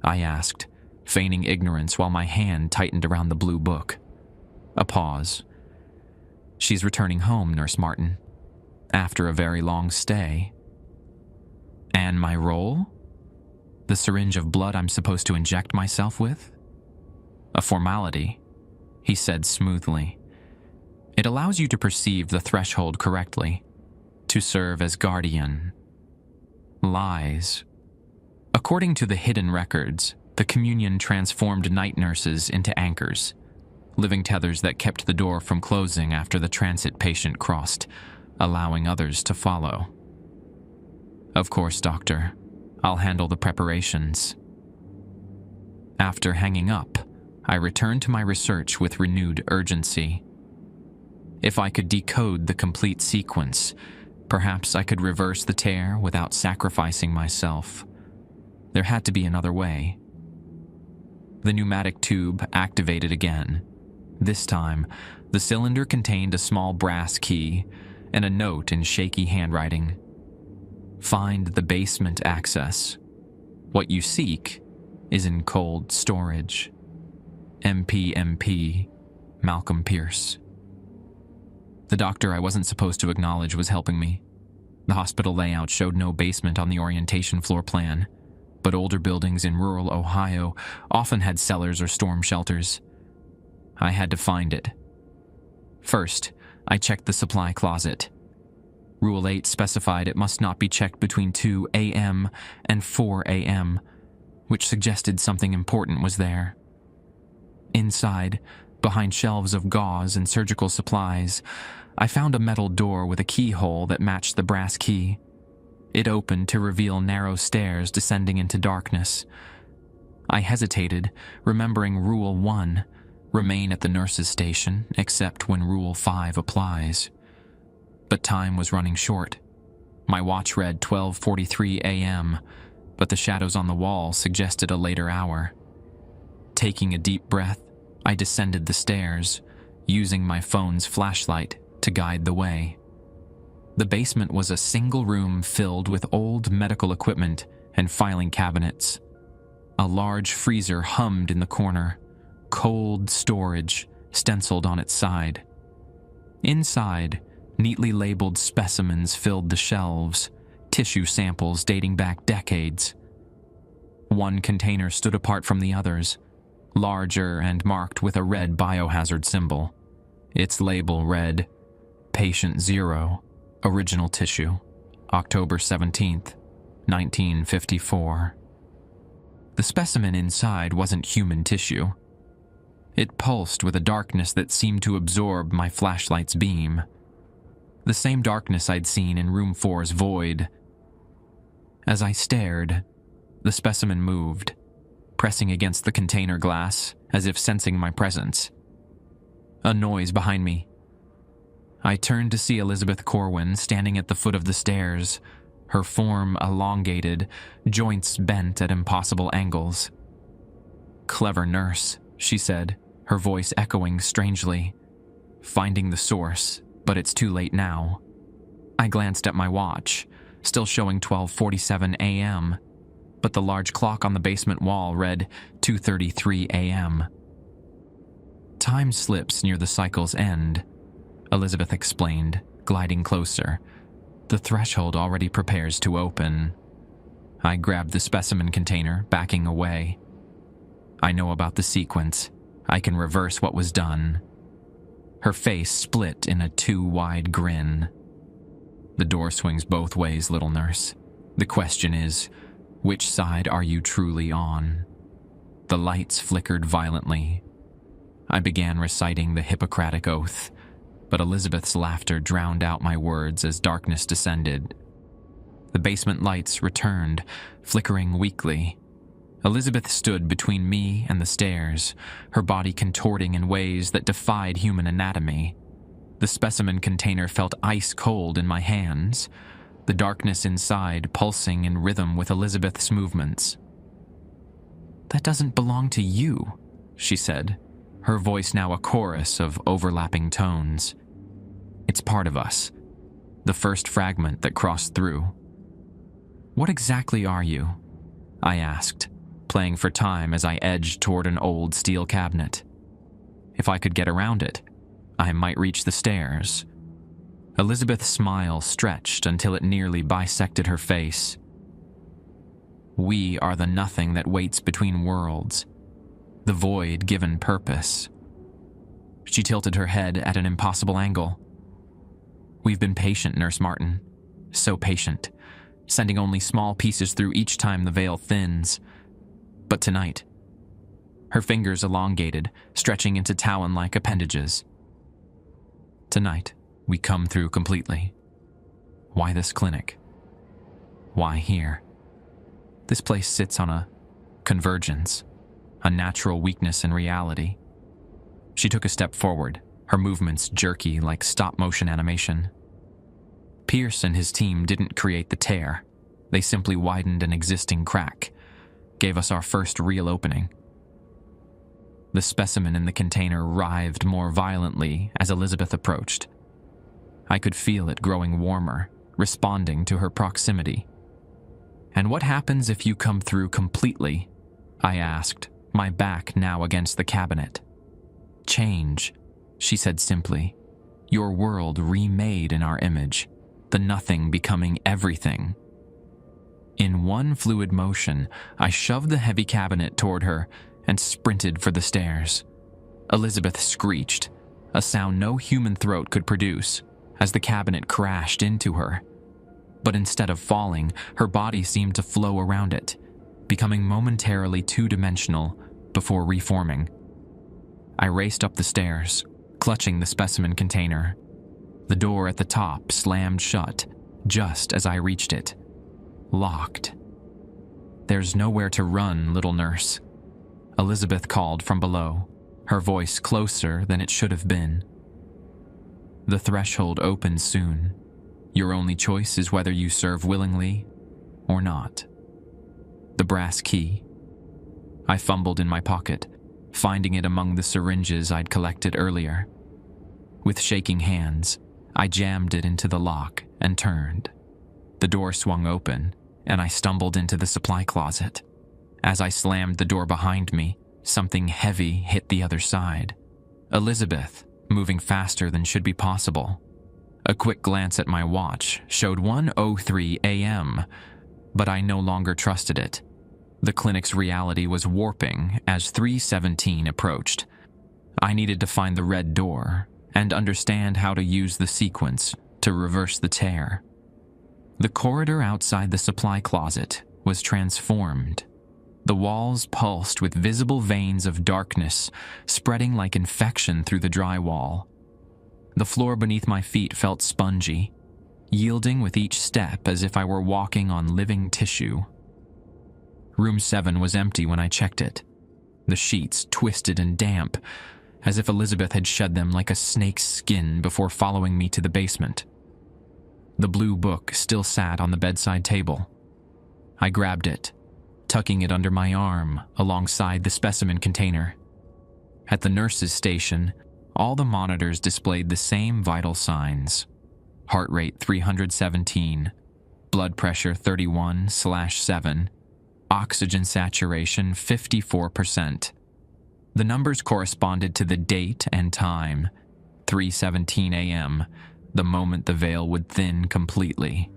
I asked, feigning ignorance while my hand tightened around the Blue Book. A pause. "She's returning home, Nurse Martin, after a very long stay." "And my role? The syringe of blood I'm supposed to inject myself with?" "A formality," he said smoothly. "It allows you to perceive the threshold correctly, to serve as guardian." Lies. According to the hidden records, the communion transformed night nurses into anchors, living tethers that kept the door from closing after the transit patient crossed, allowing others to follow. "Of course, doctor. I'll handle the preparations." After hanging up, I returned to my research with renewed urgency. If I could decode the complete sequence, perhaps I could reverse the tear without sacrificing myself. There had to be another way. The pneumatic tube activated again. This time, the cylinder contained a small brass key and a note in shaky handwriting. "Find the basement access. What you seek is in cold storage. MP, Malcolm Pierce." The doctor I wasn't supposed to acknowledge was helping me. The hospital layout showed no basement on the orientation floor plan, but older buildings in rural Ohio often had cellars or storm shelters. I had to find it. First, I checked the supply closet. Rule 8 specified it must not be checked between 2 a.m. and 4 a.m., which suggested something important was there. Inside, behind shelves of gauze and surgical supplies, I found a metal door with a keyhole that matched the brass key. It opened to reveal narrow stairs descending into darkness. I hesitated, remembering Rule 1, remain at the nurse's station except when Rule 5 applies. But time was running short. My watch read 12:43 a.m., but the shadows on the wall suggested a later hour. Taking a deep breath, I descended the stairs, using my phone's flashlight to guide the way. The basement was a single room filled with old medical equipment and filing cabinets. A large freezer hummed in the corner, cold storage stenciled on its side. Inside, neatly labeled specimens filled the shelves, tissue samples dating back decades. One container stood apart from the others, larger and marked with a red biohazard symbol. Its label read, "Patient 0, original tissue, October 17th, 1954. The specimen inside wasn't human tissue. It pulsed with a darkness that seemed to absorb my flashlight's beam. The same darkness I'd seen in room 4's void. As I stared, the specimen moved, pressing against the container glass as if sensing my presence. A noise behind me. I turned to see Elizabeth Corwin standing at the foot of the stairs, her form elongated, joints bent at impossible angles. "Clever nurse," she said, her voice echoing strangely. "Finding the source, but it's too late now." I glanced at my watch, still showing 12:47 a.m., but the large clock on the basement wall read 2:33 a.m. Time slips near the cycle's end, Elizabeth explained, gliding closer. The threshold already prepares to open. I grabbed the specimen container, backing away. I know about the sequence. I can reverse what was done. Her face split in a too-wide grin. The door swings both ways, little nurse. The question is, which side are you truly on? The lights flickered violently. I began reciting the Hippocratic Oath, but Elizabeth's laughter drowned out my words as darkness descended. The basement lights returned, flickering weakly. Elizabeth stood between me and the stairs, her body contorting in ways that defied human anatomy. The specimen container felt ice cold in my hands, the darkness inside pulsing in rhythm with Elizabeth's movements. "That doesn't belong to you," she said, her voice now a chorus of overlapping tones. "It's part of us, the first fragment that crossed through." "What exactly are you?" I asked, playing for time as I edged toward an old steel cabinet. If I could get around it, I might reach the stairs. Elizabeth's smile stretched until it nearly bisected her face. "We are the nothing that waits between worlds, the void given purpose." She tilted her head at an impossible angle. "We've been patient, Nurse Martin. So patient, sending only small pieces through each time the veil thins. But tonight..." Her fingers elongated, stretching into talon-like appendages. "Tonight, we come through completely. Why this clinic? Why here? This place sits on a convergence, a natural weakness in reality." She took a step forward, her movements jerky like stop-motion animation. "Pierce and his team didn't create the tear. They simply widened an existing crack, gave us our first real opening." The specimen in the container writhed more violently as Elizabeth approached. I could feel it growing warmer, responding to her proximity. "And what happens if you come through completely?" I asked, my back now against the cabinet. "Change," she said simply. "Your world remade in our image, the nothing becoming everything." In one fluid motion, I shoved the heavy cabinet toward her and sprinted for the stairs. Elizabeth screeched, a sound no human throat could produce, as the cabinet crashed into her. But instead of falling, her body seemed to flow around it, becoming momentarily two-dimensional before reforming. I raced up the stairs, clutching the specimen container. The door at the top slammed shut just as I reached it. Locked. "There's nowhere to run, little nurse," Elizabeth called from below, her voice closer than it should have been. "The threshold opens soon. Your only choice is whether you serve willingly or not." The brass key. I fumbled in my pocket, finding it among the syringes I'd collected earlier. With shaking hands, I jammed it into the lock and turned. The door swung open, and I stumbled into the supply closet. As I slammed the door behind me, something heavy hit the other side. Elizabeth, moving faster than should be possible. A quick glance at my watch showed 1:03 a.m., but I no longer trusted it. The clinic's reality was warping as 3:17 approached. I needed to find the red door and understand how to use the sequence to reverse the tear. The corridor outside the supply closet was transformed. The walls pulsed with visible veins of darkness, spreading like infection through the drywall. The floor beneath my feet felt spongy, yielding with each step as if I were walking on living tissue. Room 7 was empty when I checked it. The sheets twisted and damp, as if Elizabeth had shed them like a snake's skin before following me to the basement. The blue book still sat on the bedside table. I grabbed it, tucking it under my arm alongside the specimen container. At the nurse's station, all the monitors displayed the same vital signs. Heart rate 317, blood pressure 31/7, oxygen saturation 54%. The numbers corresponded to the date and time, 3:17 a.m., the moment the veil would thin completely.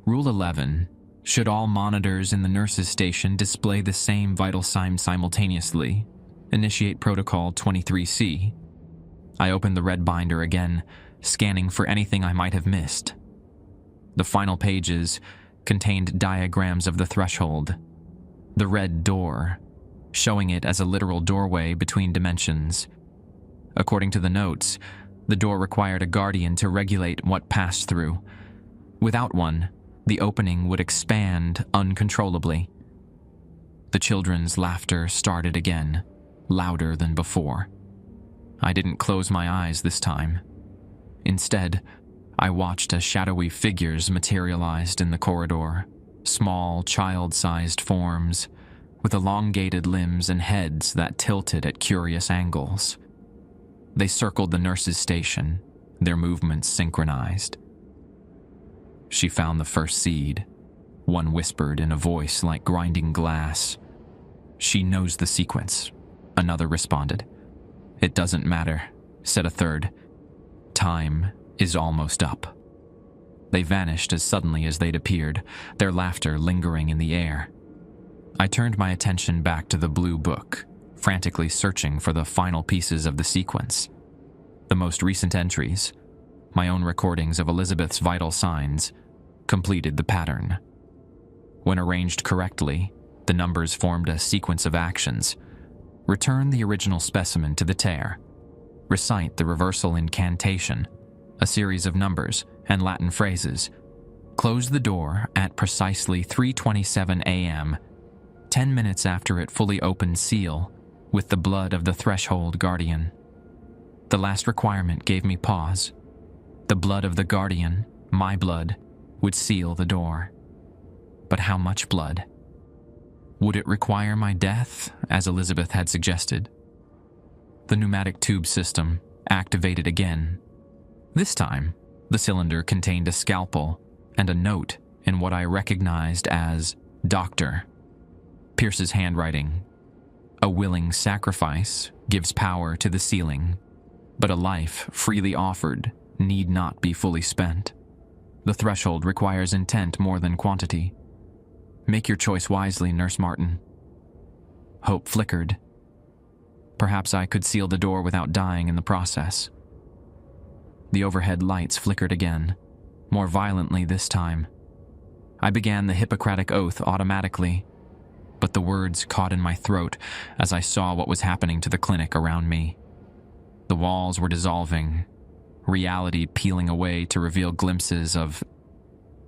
Rule 11. Should all monitors in the nurse's station display the same vital signs simultaneously, initiate Protocol 23C. I opened the red binder again, scanning for anything I might have missed. The final pages contained diagrams of the threshold, the red door, showing it as a literal doorway between dimensions. According to the notes, the door required a guardian to regulate what passed through. Without one, the opening would expand uncontrollably. The children's laughter started again, louder than before. I didn't close my eyes this time. Instead, I watched as shadowy figures materialized in the corridor, small, child-sized forms, with elongated limbs and heads that tilted at curious angles. They circled the nurse's station, their movements synchronized. "She found the first seed," one whispered in a voice like grinding glass. "She knows the sequence," another responded. "It doesn't matter," said a third. "Time is almost up." They vanished as suddenly as they'd appeared, their laughter lingering in the air. I turned my attention back to the blue book, frantically searching for the final pieces of the sequence. The most recent entries, my own recordings of Elizabeth's vital signs, completed the pattern. When arranged correctly, the numbers formed a sequence of actions. Return the original specimen to the tear. Recite the reversal incantation, a series of numbers and Latin phrases. Close the door at precisely 3:27 a.m., 10 minutes after it fully opened seal, with the blood of the threshold guardian. The last requirement gave me pause. The blood of the guardian, my blood, would seal the door. But how much blood? Would it require my death, as Elizabeth had suggested? The pneumatic tube system activated again. This time, the cylinder contained a scalpel and a note in what I recognized as Doctor. Pierce's handwriting. "A willing sacrifice gives power to the sealing, but a life freely offered need not be fully spent. The threshold requires intent more than quantity. Make your choice wisely, Nurse Martin." Hope flickered. Perhaps I could seal the door without dying in the process. The overhead lights flickered again, more violently this time. I began the Hippocratic Oath automatically, but the words caught in my throat as I saw what was happening to the clinic around me. The walls were dissolving, reality peeling away to reveal glimpses of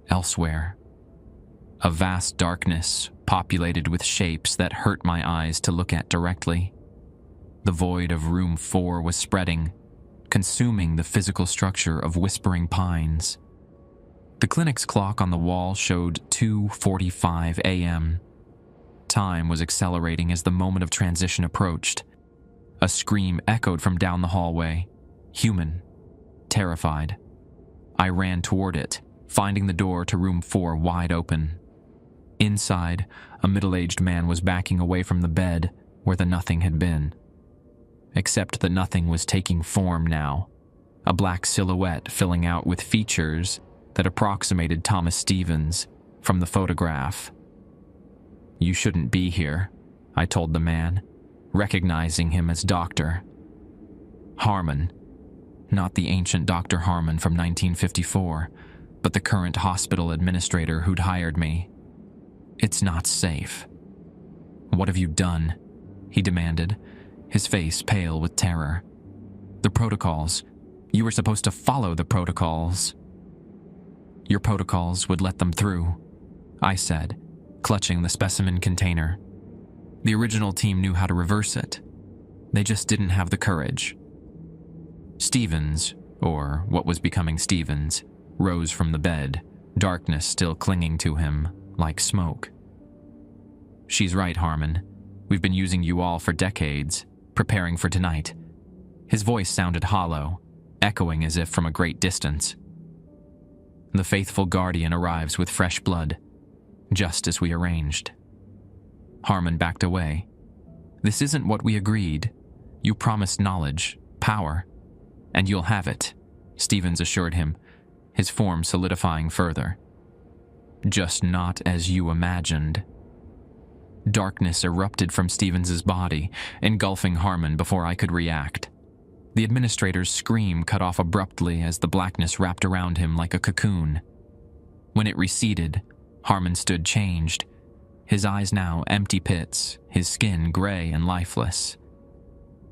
elsewhere. A vast darkness populated with shapes that hurt my eyes to look at directly. The void of room 4 was spreading, consuming the physical structure of Whispering Pines. The clinic's clock on the wall showed 2:45 a.m. Time was accelerating as the moment of transition approached. A scream echoed from down the hallway. Human. Terrified. I ran toward it, finding the door to room 4 wide open. Inside, a middle-aged man was backing away from the bed where the nothing had been. Except the nothing was taking form now, a black silhouette filling out with features that approximated Thomas Stevens from the photograph. "You shouldn't be here," I told the man, recognizing him as Dr. Harmon. Not the ancient Dr. Harmon from 1954, but the current hospital administrator who'd hired me. "It's not safe." "What have you done?" he demanded, his face pale with terror. "The protocols. You were supposed to follow the protocols." "Your protocols would let them through," I said, clutching the specimen container. "The original team knew how to reverse it. They just didn't have the courage." Stevens, or what was becoming Stevens, rose from the bed, darkness still clinging to him like smoke. "She's right, Harmon. We've been using you all for decades, preparing for tonight." His voice sounded hollow, echoing as if from a great distance. The faithful guardian arrives with fresh blood, just as we arranged. Harmon backed away. "This isn't what we agreed. You promised knowledge, power, and you'll have it," Stevens assured him, his form solidifying further. "Just not as you imagined." Darkness erupted from Stevens's body, engulfing Harmon before I could react. The administrator's scream cut off abruptly as the blackness wrapped around him like a cocoon. When it receded, Harmon stood changed, his eyes now empty pits, his skin gray and lifeless.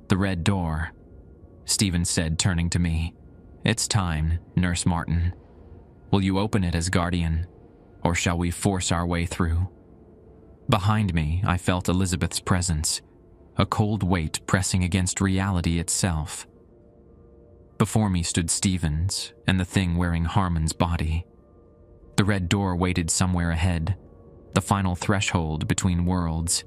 "The red door," Stevens said, turning to me. "It's time, Nurse Martin. Will you open it as guardian, or shall we force our way through?" Behind me, I felt Elizabeth's presence, a cold weight pressing against reality itself. Before me stood Stevens and the thing wearing Harmon's body. The red door waited somewhere ahead, the final threshold between worlds,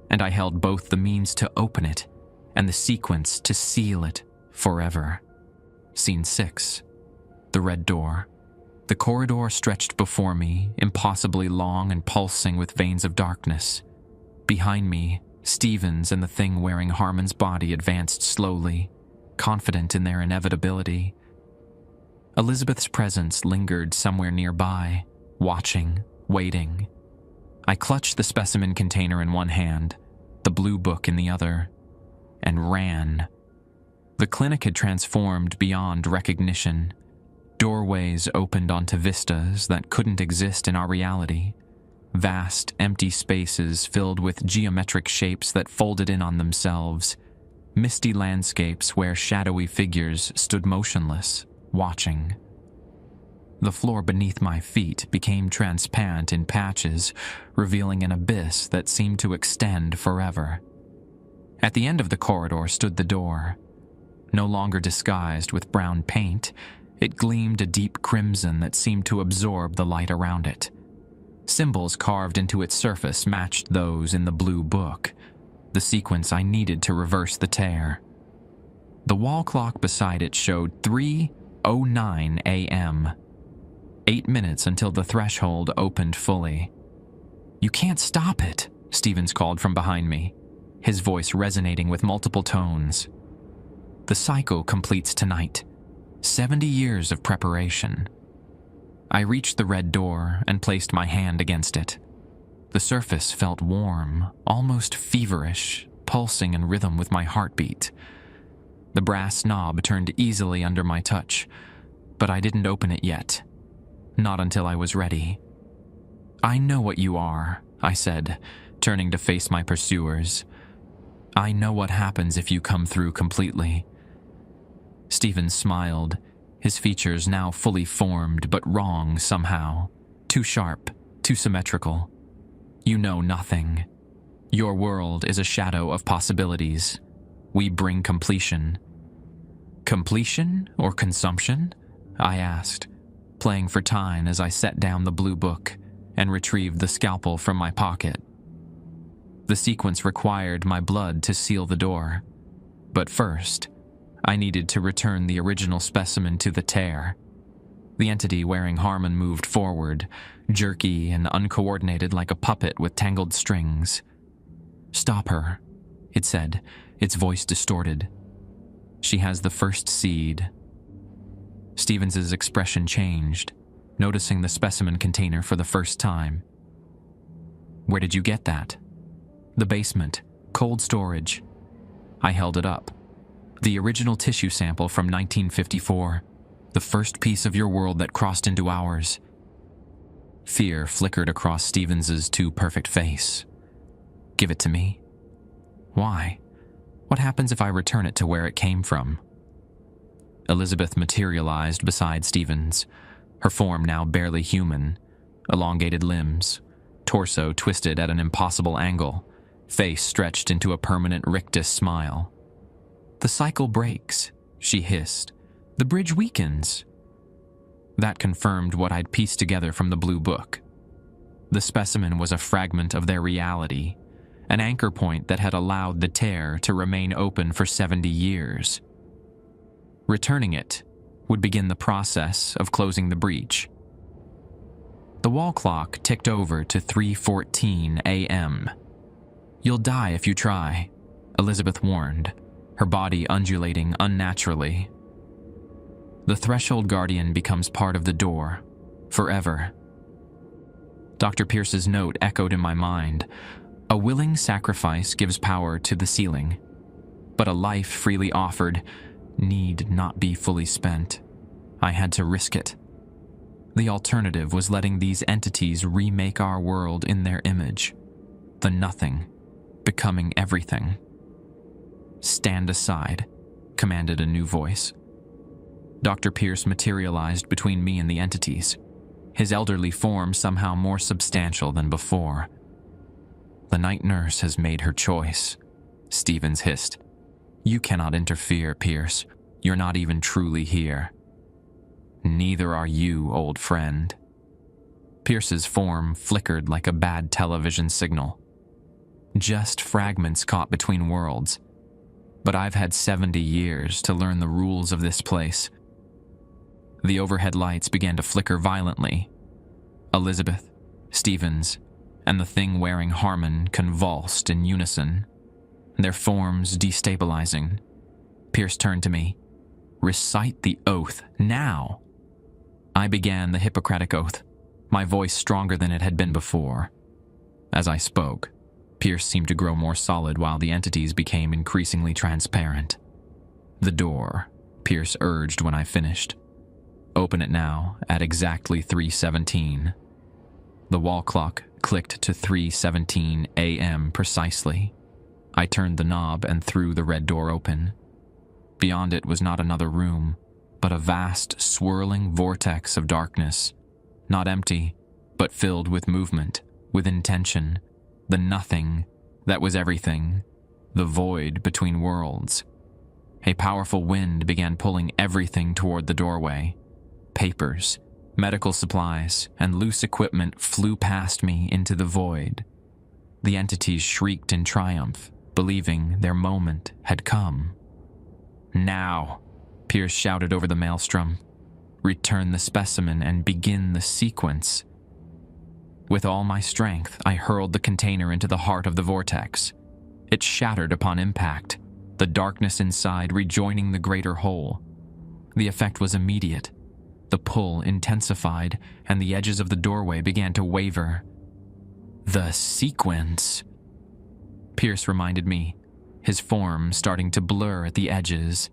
and I held both the means to open it and the sequence to seal it forever. Scene 6. The red door. The corridor stretched before me, impossibly long and pulsing with veins of darkness. Behind me, Stevens and the thing wearing Harmon's body advanced slowly, confident in their inevitability. Elizabeth's presence lingered somewhere nearby, watching, waiting. I clutched the specimen container in one hand, the blue book in the other, and ran. The clinic had transformed beyond recognition. Doorways opened onto vistas that couldn't exist in our reality. Vast, empty spaces filled with geometric shapes that folded in on themselves. Misty landscapes where shadowy figures stood motionless, watching. The floor beneath my feet became transparent in patches, revealing an abyss that seemed to extend forever. At the end of the corridor stood the door. No longer disguised with brown paint, it gleamed a deep crimson that seemed to absorb the light around it. Symbols carved into its surface matched those in the blue book, the sequence I needed to reverse the tear. The wall clock beside it showed 3:09 a.m. 8 minutes until the threshold opened fully. "You can't stop it," Stevens called from behind me, his voice resonating with multiple tones. "The cycle completes tonight. 70 years of preparation." I reached the red door and placed my hand against it. The surface felt warm, almost feverish, pulsing in rhythm with my heartbeat. The brass knob turned easily under my touch, but I didn't open it yet. Not until I was ready. "I know what you are," I said, turning to face my pursuers. "I know what happens if you come through completely." Stevens smiled, his features now fully formed but wrong somehow. Too sharp, too symmetrical. "You know nothing. Your world is a shadow of possibilities. We bring completion." "Completion or consumption?" I asked, playing for time as I set down the blue book and retrieved the scalpel from my pocket. The sequence required my blood to seal the door, but first, I needed to return the original specimen to the tear. The entity wearing Harmon moved forward, jerky and uncoordinated like a puppet with tangled strings. "Stop her," it said, its voice distorted. "She has the first seed." Stevens's expression changed, noticing the specimen container for the first time. "Where did you get that?" "The basement, cold storage." I held it up. "The original tissue sample from 1954, the first piece of your world that crossed into ours." Fear flickered across Stevens's too-perfect face. "Give it to me." "Why? What happens if I return it to where it came from?" Elizabeth materialized beside Stevens, her form now barely human, elongated limbs, torso twisted at an impossible angle, face stretched into a permanent rictus smile. "The cycle breaks," she hissed. "The bridge weakens." That confirmed what I'd pieced together from the blue book. The specimen was a fragment of their reality, an anchor point that had allowed the tear to remain open for 70 years. Returning it would begin the process of closing the breach. The wall clock ticked over to 3:14 a.m. "You'll die if you try," Elizabeth warned, her body undulating unnaturally. The threshold guardian becomes part of the door, forever. Dr. Pierce's note echoed in my mind. A willing sacrifice gives power to the ceiling, but a life freely offered need not be fully spent. I had to risk it. The alternative was letting these entities remake our world in their image, the nothing becoming everything. "Stand aside," commanded a new voice. Dr. Pierce materialized between me and the entities, his elderly form somehow more substantial than before. "The night nurse has made her choice," Stevens hissed. "You cannot interfere, Pierce. You're not even truly here." "Neither are you, old friend." Pierce's form flickered like a bad television signal. Just fragments caught between worlds. But I've had 70 years to learn the rules of this place. The overhead lights began to flicker violently. Elizabeth, Stevens, and the thing wearing Harmon convulsed in unison, their forms destabilizing. Pierce turned to me. "Recite the oath, now." I began the Hippocratic Oath, my voice stronger than it had been before. As I spoke, Pierce seemed to grow more solid while the entities became increasingly transparent. "The door," Pierce urged when I finished. "Open it now at exactly 3:17. The wall clock clicked to 3:17 a.m. precisely. I turned the knob and threw the red door open. Beyond it was not another room, but a vast, swirling vortex of darkness. Not empty, but filled with movement, with intention. The nothing that was everything. The void between worlds. A powerful wind began pulling everything toward the doorway. Papers, medical supplies, and loose equipment flew past me into the void. The entities shrieked in triumph, believing their moment had come. "Now," Pierce shouted over the maelstrom. "Return the specimen and begin the sequence." With all my strength, I hurled the container into the heart of the vortex. It shattered upon impact, the darkness inside rejoining the greater whole. The effect was immediate. The pull intensified, and the edges of the doorway began to waver. "The sequence," Pierce reminded me, his form starting to blur at the edges.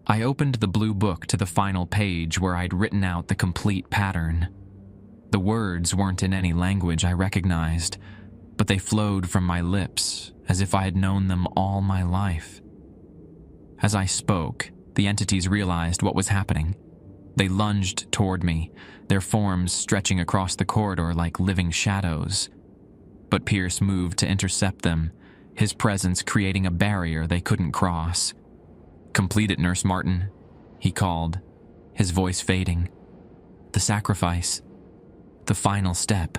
I opened the blue book to the final page where I'd written out the complete pattern. The words weren't in any language I recognized, but they flowed from my lips as if I had known them all my life. As I spoke, the entities realized what was happening. They lunged toward me, their forms stretching across the corridor like living shadows. But Pierce moved to intercept them, his presence creating a barrier they couldn't cross. "Complete it, Nurse Martin," he called, his voice fading. "The sacrifice. The final step."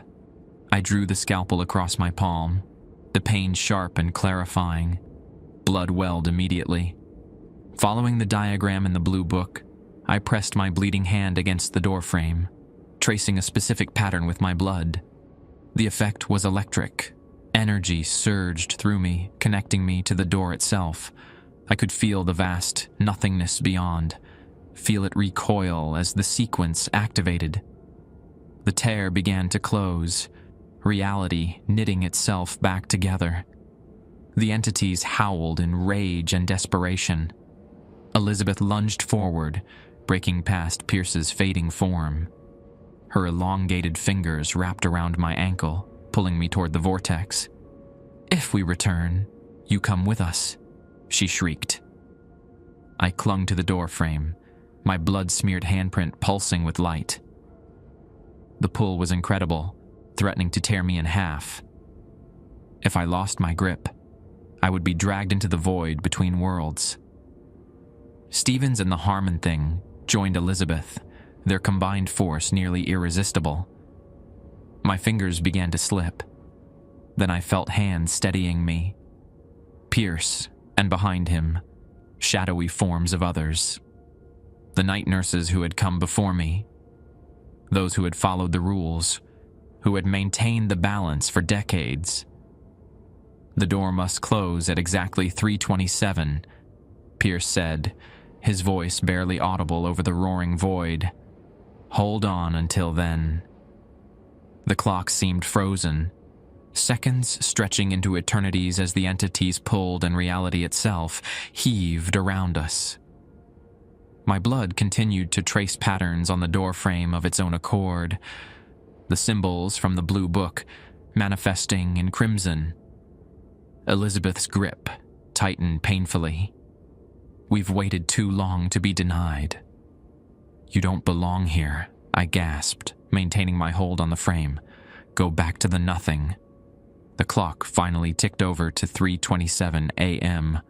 I drew the scalpel across my palm, the pain sharp and clarifying. Blood welled immediately. Following the diagram in the blue book, I pressed my bleeding hand against the doorframe, tracing a specific pattern with my blood. The effect was electric. Energy surged through me, connecting me to the door itself. I could feel the vast nothingness beyond, feel it recoil as the sequence activated. The tear began to close, reality knitting itself back together. The entities howled in rage and desperation. Elizabeth lunged forward, breaking past Pierce's fading form. Her elongated fingers wrapped around my ankle, pulling me toward the vortex. "If we return, you come with us," she shrieked. I clung to the doorframe, my blood-smeared handprint pulsing with light. The pull was incredible, threatening to tear me in half. If I lost my grip, I would be dragged into the void between worlds. Stevens and the Harmon thing joined Elizabeth, their combined force nearly irresistible. My fingers began to slip. Then I felt hands steadying me. Pierce, and behind him, shadowy forms of others. The night nurses who had come before me. Those who had followed the rules, who had maintained the balance for decades. The door must close at exactly 3:27, Pierce said, his voice barely audible over the roaring void. Hold on until then. The clock seemed frozen, seconds stretching into eternities as the entities pulled and reality itself heaved around us. My blood continued to trace patterns on the doorframe of its own accord, the symbols from the blue book manifesting in crimson. Elizabeth's grip tightened painfully. We've waited too long to be denied. You don't belong here, I gasped, maintaining my hold on the frame. Go back to the nothing. The clock finally ticked over to 3:27 a.m.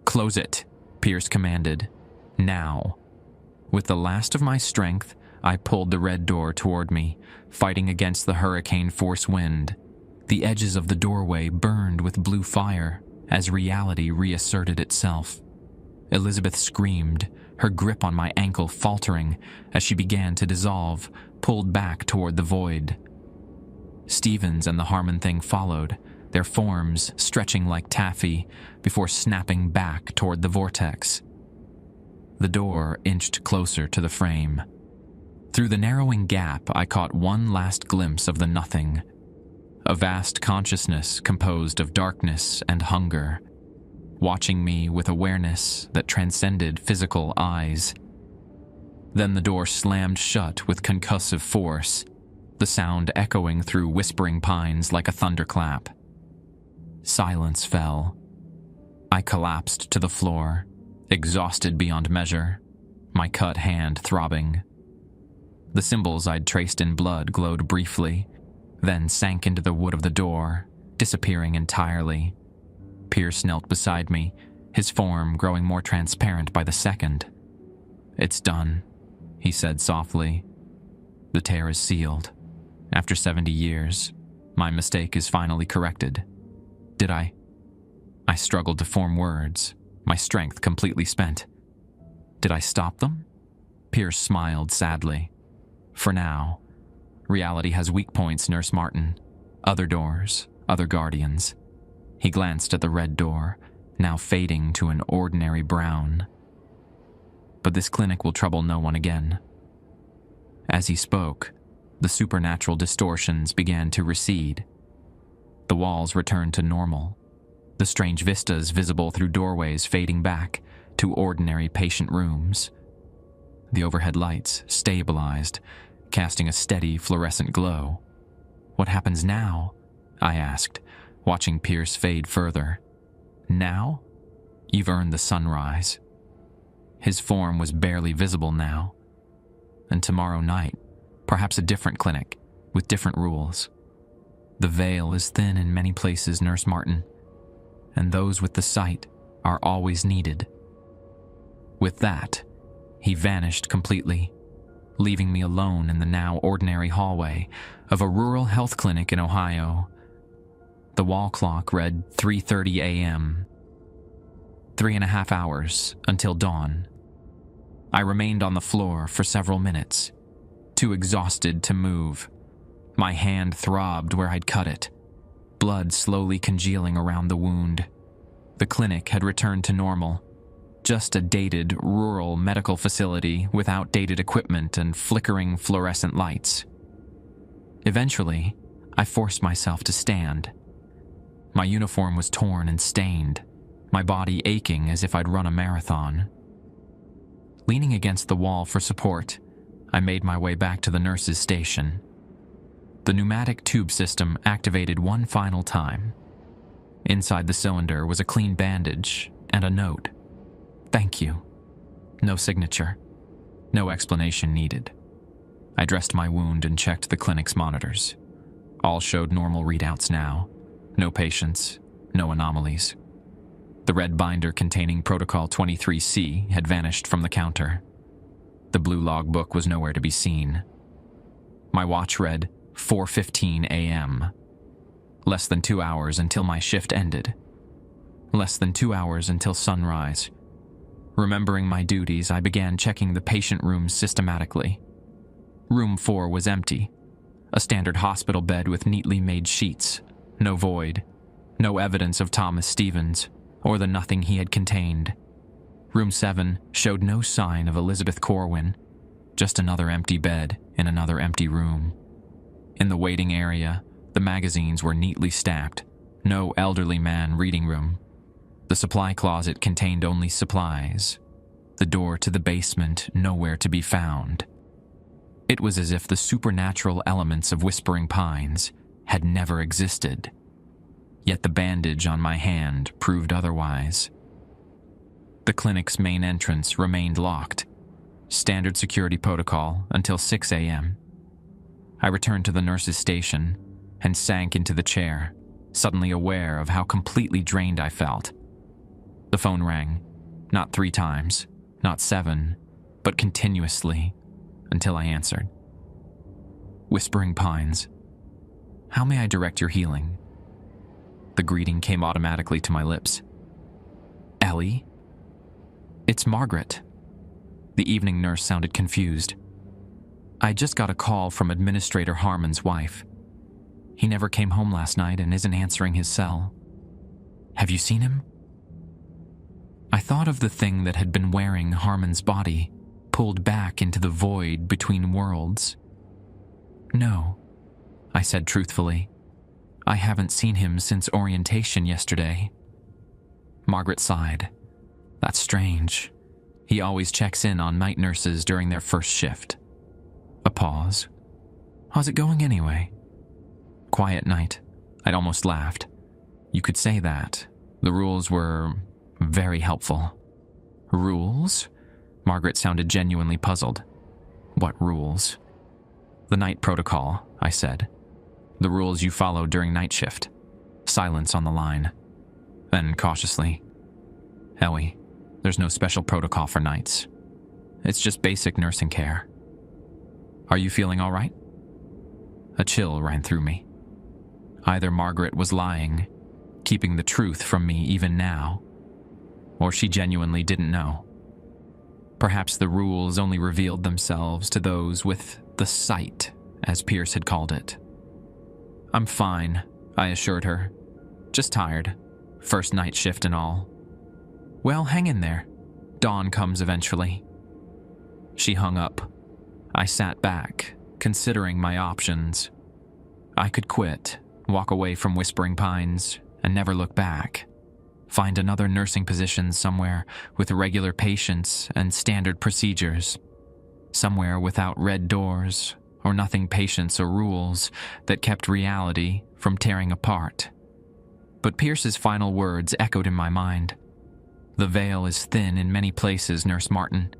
Close it, Pierce commanded. Now. With the last of my strength, I pulled the red door toward me, fighting against the hurricane-force wind. The edges of the doorway burned with blue fire as reality reasserted itself. Elizabeth screamed, her grip on my ankle faltering as she began to dissolve, pulled back toward the void. Stevens and the Harmon thing followed, their forms stretching like taffy before snapping back toward the vortex. The door inched closer to the frame. Through the narrowing gap, I caught one last glimpse of the nothing, a vast consciousness composed of darkness and hunger, watching me with awareness that transcended physical eyes. Then the door slammed shut with concussive force, the sound echoing through whispering pines like a thunderclap. Silence fell. I collapsed to the floor, exhausted beyond measure, my cut hand throbbing. The symbols I'd traced in blood glowed briefly, then sank into the wood of the door, disappearing entirely. Pierce knelt beside me, his form growing more transparent by the second. It's done, he said softly. The tear is sealed. After 70 years, my mistake is finally corrected. Did I? I struggled to form words, my strength completely spent. Did I stop them? Pierce smiled sadly. For now. Reality has weak points, Nurse Martin. Other doors, other guardians. He glanced at the red door, now fading to an ordinary brown. But this clinic will trouble no one again. As he spoke, the supernatural distortions began to recede. The walls returned to normal, the strange vistas visible through doorways fading back to ordinary patient rooms. The overhead lights stabilized, casting a steady fluorescent glow. What happens now? I asked, watching Pierce fade further. Now? You've earned the sunrise. His form was barely visible now. And tomorrow night, perhaps a different clinic, with different rules. The veil is thin in many places, Nurse Martin, and those with the sight are always needed. With that, he vanished completely, leaving me alone in the now ordinary hallway of a rural health clinic in Ohio. The wall clock read 3:30 a.m. 3.5 hours until dawn. I remained on the floor for several minutes, too exhausted to move. My hand throbbed where I'd cut it, blood slowly congealing around the wound. The clinic had returned to normal, just a dated, rural medical facility with outdated equipment and flickering fluorescent lights. Eventually, I forced myself to stand. My uniform was torn and stained, my body aching as if I'd run a marathon. Leaning against the wall for support, I made my way back to the nurse's station. The pneumatic tube system activated one final time. Inside the cylinder was a clean bandage and a note. Thank you. No signature. No explanation needed. I dressed my wound and checked the clinic's monitors. All showed normal readouts now. No patients, no anomalies. The red binder containing Protocol 23C had vanished from the counter. The blue logbook was nowhere to be seen. My watch read 4:15 a.m. Less than 2 hours until my shift ended. Less than 2 hours until sunrise. Remembering my duties, I began checking the patient rooms systematically. Room 4 was empty. A standard hospital bed with neatly made sheets, no void, no evidence of Thomas Stevens or the nothing he had contained. Room 7 showed no sign of Elizabeth Corwin, just another empty bed in another empty room. In the waiting area, the magazines were neatly stacked, no elderly man reading room. The supply closet contained only supplies. The door to the basement nowhere to be found. It was as if the supernatural elements of Whispering Pines had never existed. Yet the bandage on my hand proved otherwise. The clinic's main entrance remained locked. Standard security protocol until 6 a.m. I returned to the nurse's station and sank into the chair, suddenly aware of how completely drained I felt. The phone rang, not 3 times, not 7, but continuously, until I answered. Whispering Pines. How may I direct your healing? The greeting came automatically to my lips. Ellie? It's Margaret. The evening nurse sounded confused. I just got a call from Administrator Harmon's wife. He never came home last night and isn't answering his cell. Have you seen him? I thought of the thing that had been wearing Harmon's body, pulled back into the void between worlds. No, I said truthfully. I haven't seen him since orientation yesterday. Margaret sighed. That's strange. He always checks in on night nurses during their first shift. A pause. How's it going anyway? Quiet night. I'd almost laughed. You could say that. The rules were very helpful. Rules? Margaret sounded genuinely puzzled. What rules? The night protocol, I said. The rules you follow during night shift. Silence on the line. Then cautiously. Ellie, there's no special protocol for nights. It's just basic nursing care. Are you feeling all right? A chill ran through me. Either Margaret was lying, keeping the truth from me even now, or she genuinely didn't know. Perhaps the rules only revealed themselves to those with the sight, as Pierce had called it. I'm fine, I assured her. Just tired. First night shift and all. Well, hang in there. Dawn comes eventually. She hung up. I sat back, considering my options. I could quit, walk away from Whispering Pines, and never look back. Find another nursing position somewhere with regular patients and standard procedures. Somewhere without red doors or nothing patients or rules that kept reality from tearing apart. But Pierce's final words echoed in my mind. The veil is thin in many places, Nurse Martin,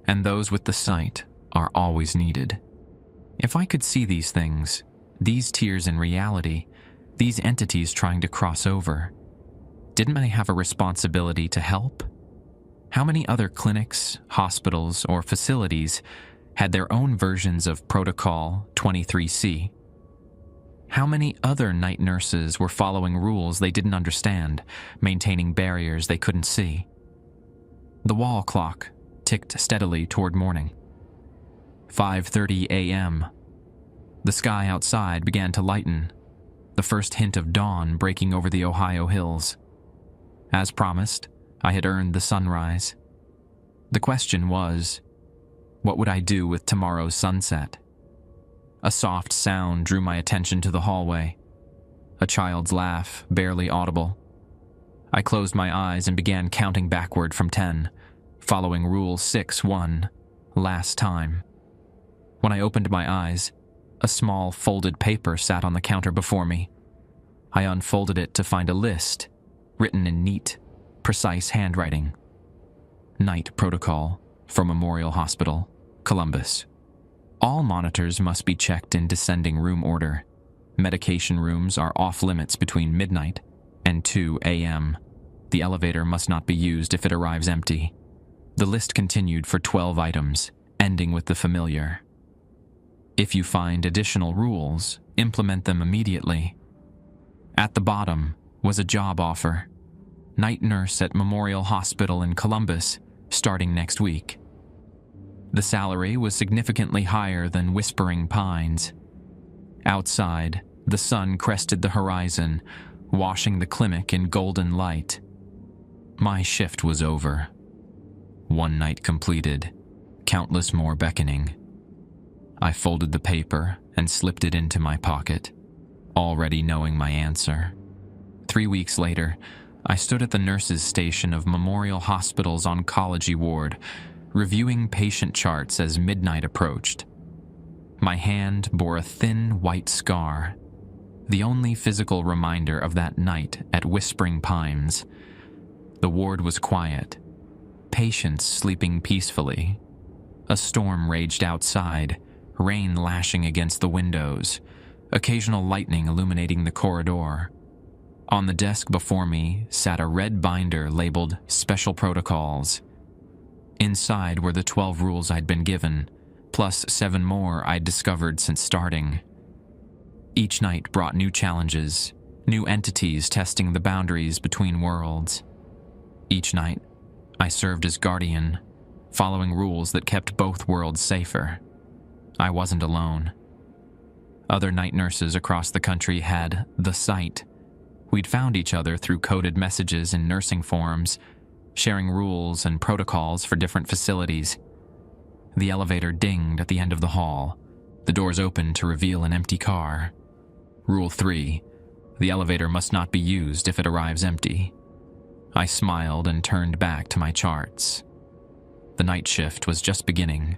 and those with the sight are always needed. If I could see these things, these tears in reality, these entities trying to cross over, didn't I have a responsibility to help? How many other clinics, hospitals, or facilities had their own versions of Protocol 23C? How many other night nurses were following rules they didn't understand, maintaining barriers they couldn't see? The wall clock ticked steadily toward morning. 5:30 a.m. The sky outside began to lighten, the first hint of dawn breaking over the Ohio hills. As promised, I had earned the sunrise. The question was, what would I do with tomorrow's sunset? A soft sound drew my attention to the hallway. A child's laugh, barely audible. I closed my eyes and began counting backward from 10, following Rule 6-1, last time. When I opened my eyes, a small folded paper sat on the counter before me. I unfolded it to find a list, written in neat, precise handwriting. Night Protocol for Memorial Hospital, Columbus. All monitors must be checked in descending room order. Medication rooms are off limits between midnight and 2 a.m. The elevator must not be used if it arrives empty. The list continued for 12 items, ending with the familiar. If you find additional rules, implement them immediately. At the bottom was a job offer. Night nurse at Memorial Hospital in Columbus, starting next week. The salary was significantly higher than Whispering Pines. Outside, the sun crested the horizon, washing the clinic in golden light. My shift was over. One night completed, countless more beckoning. I folded the paper and slipped it into my pocket, already knowing my answer. 3 weeks later, I stood at the nurses' station of Memorial Hospital's oncology ward, reviewing patient charts as midnight approached. My hand bore a thin white scar, the only physical reminder of that night at Whispering Pines. The ward was quiet, patients sleeping peacefully. A storm raged outside, rain lashing against the windows, occasional lightning illuminating the corridor. On the desk before me sat a red binder labeled Special Protocols. Inside were the 12 rules I'd been given, plus 7 more I'd discovered since starting. Each night brought new challenges, new entities testing the boundaries between worlds. Each night, I served as guardian, following rules that kept both worlds safer. I wasn't alone. Other night nurses across the country had the sight. We'd found each other through coded messages in nursing forums, sharing rules and protocols for different facilities. The elevator dinged at the end of the hall. The doors opened to reveal an empty car. Rule 3: the elevator must not be used if it arrives empty. I smiled and turned back to my charts. The night shift was just beginning.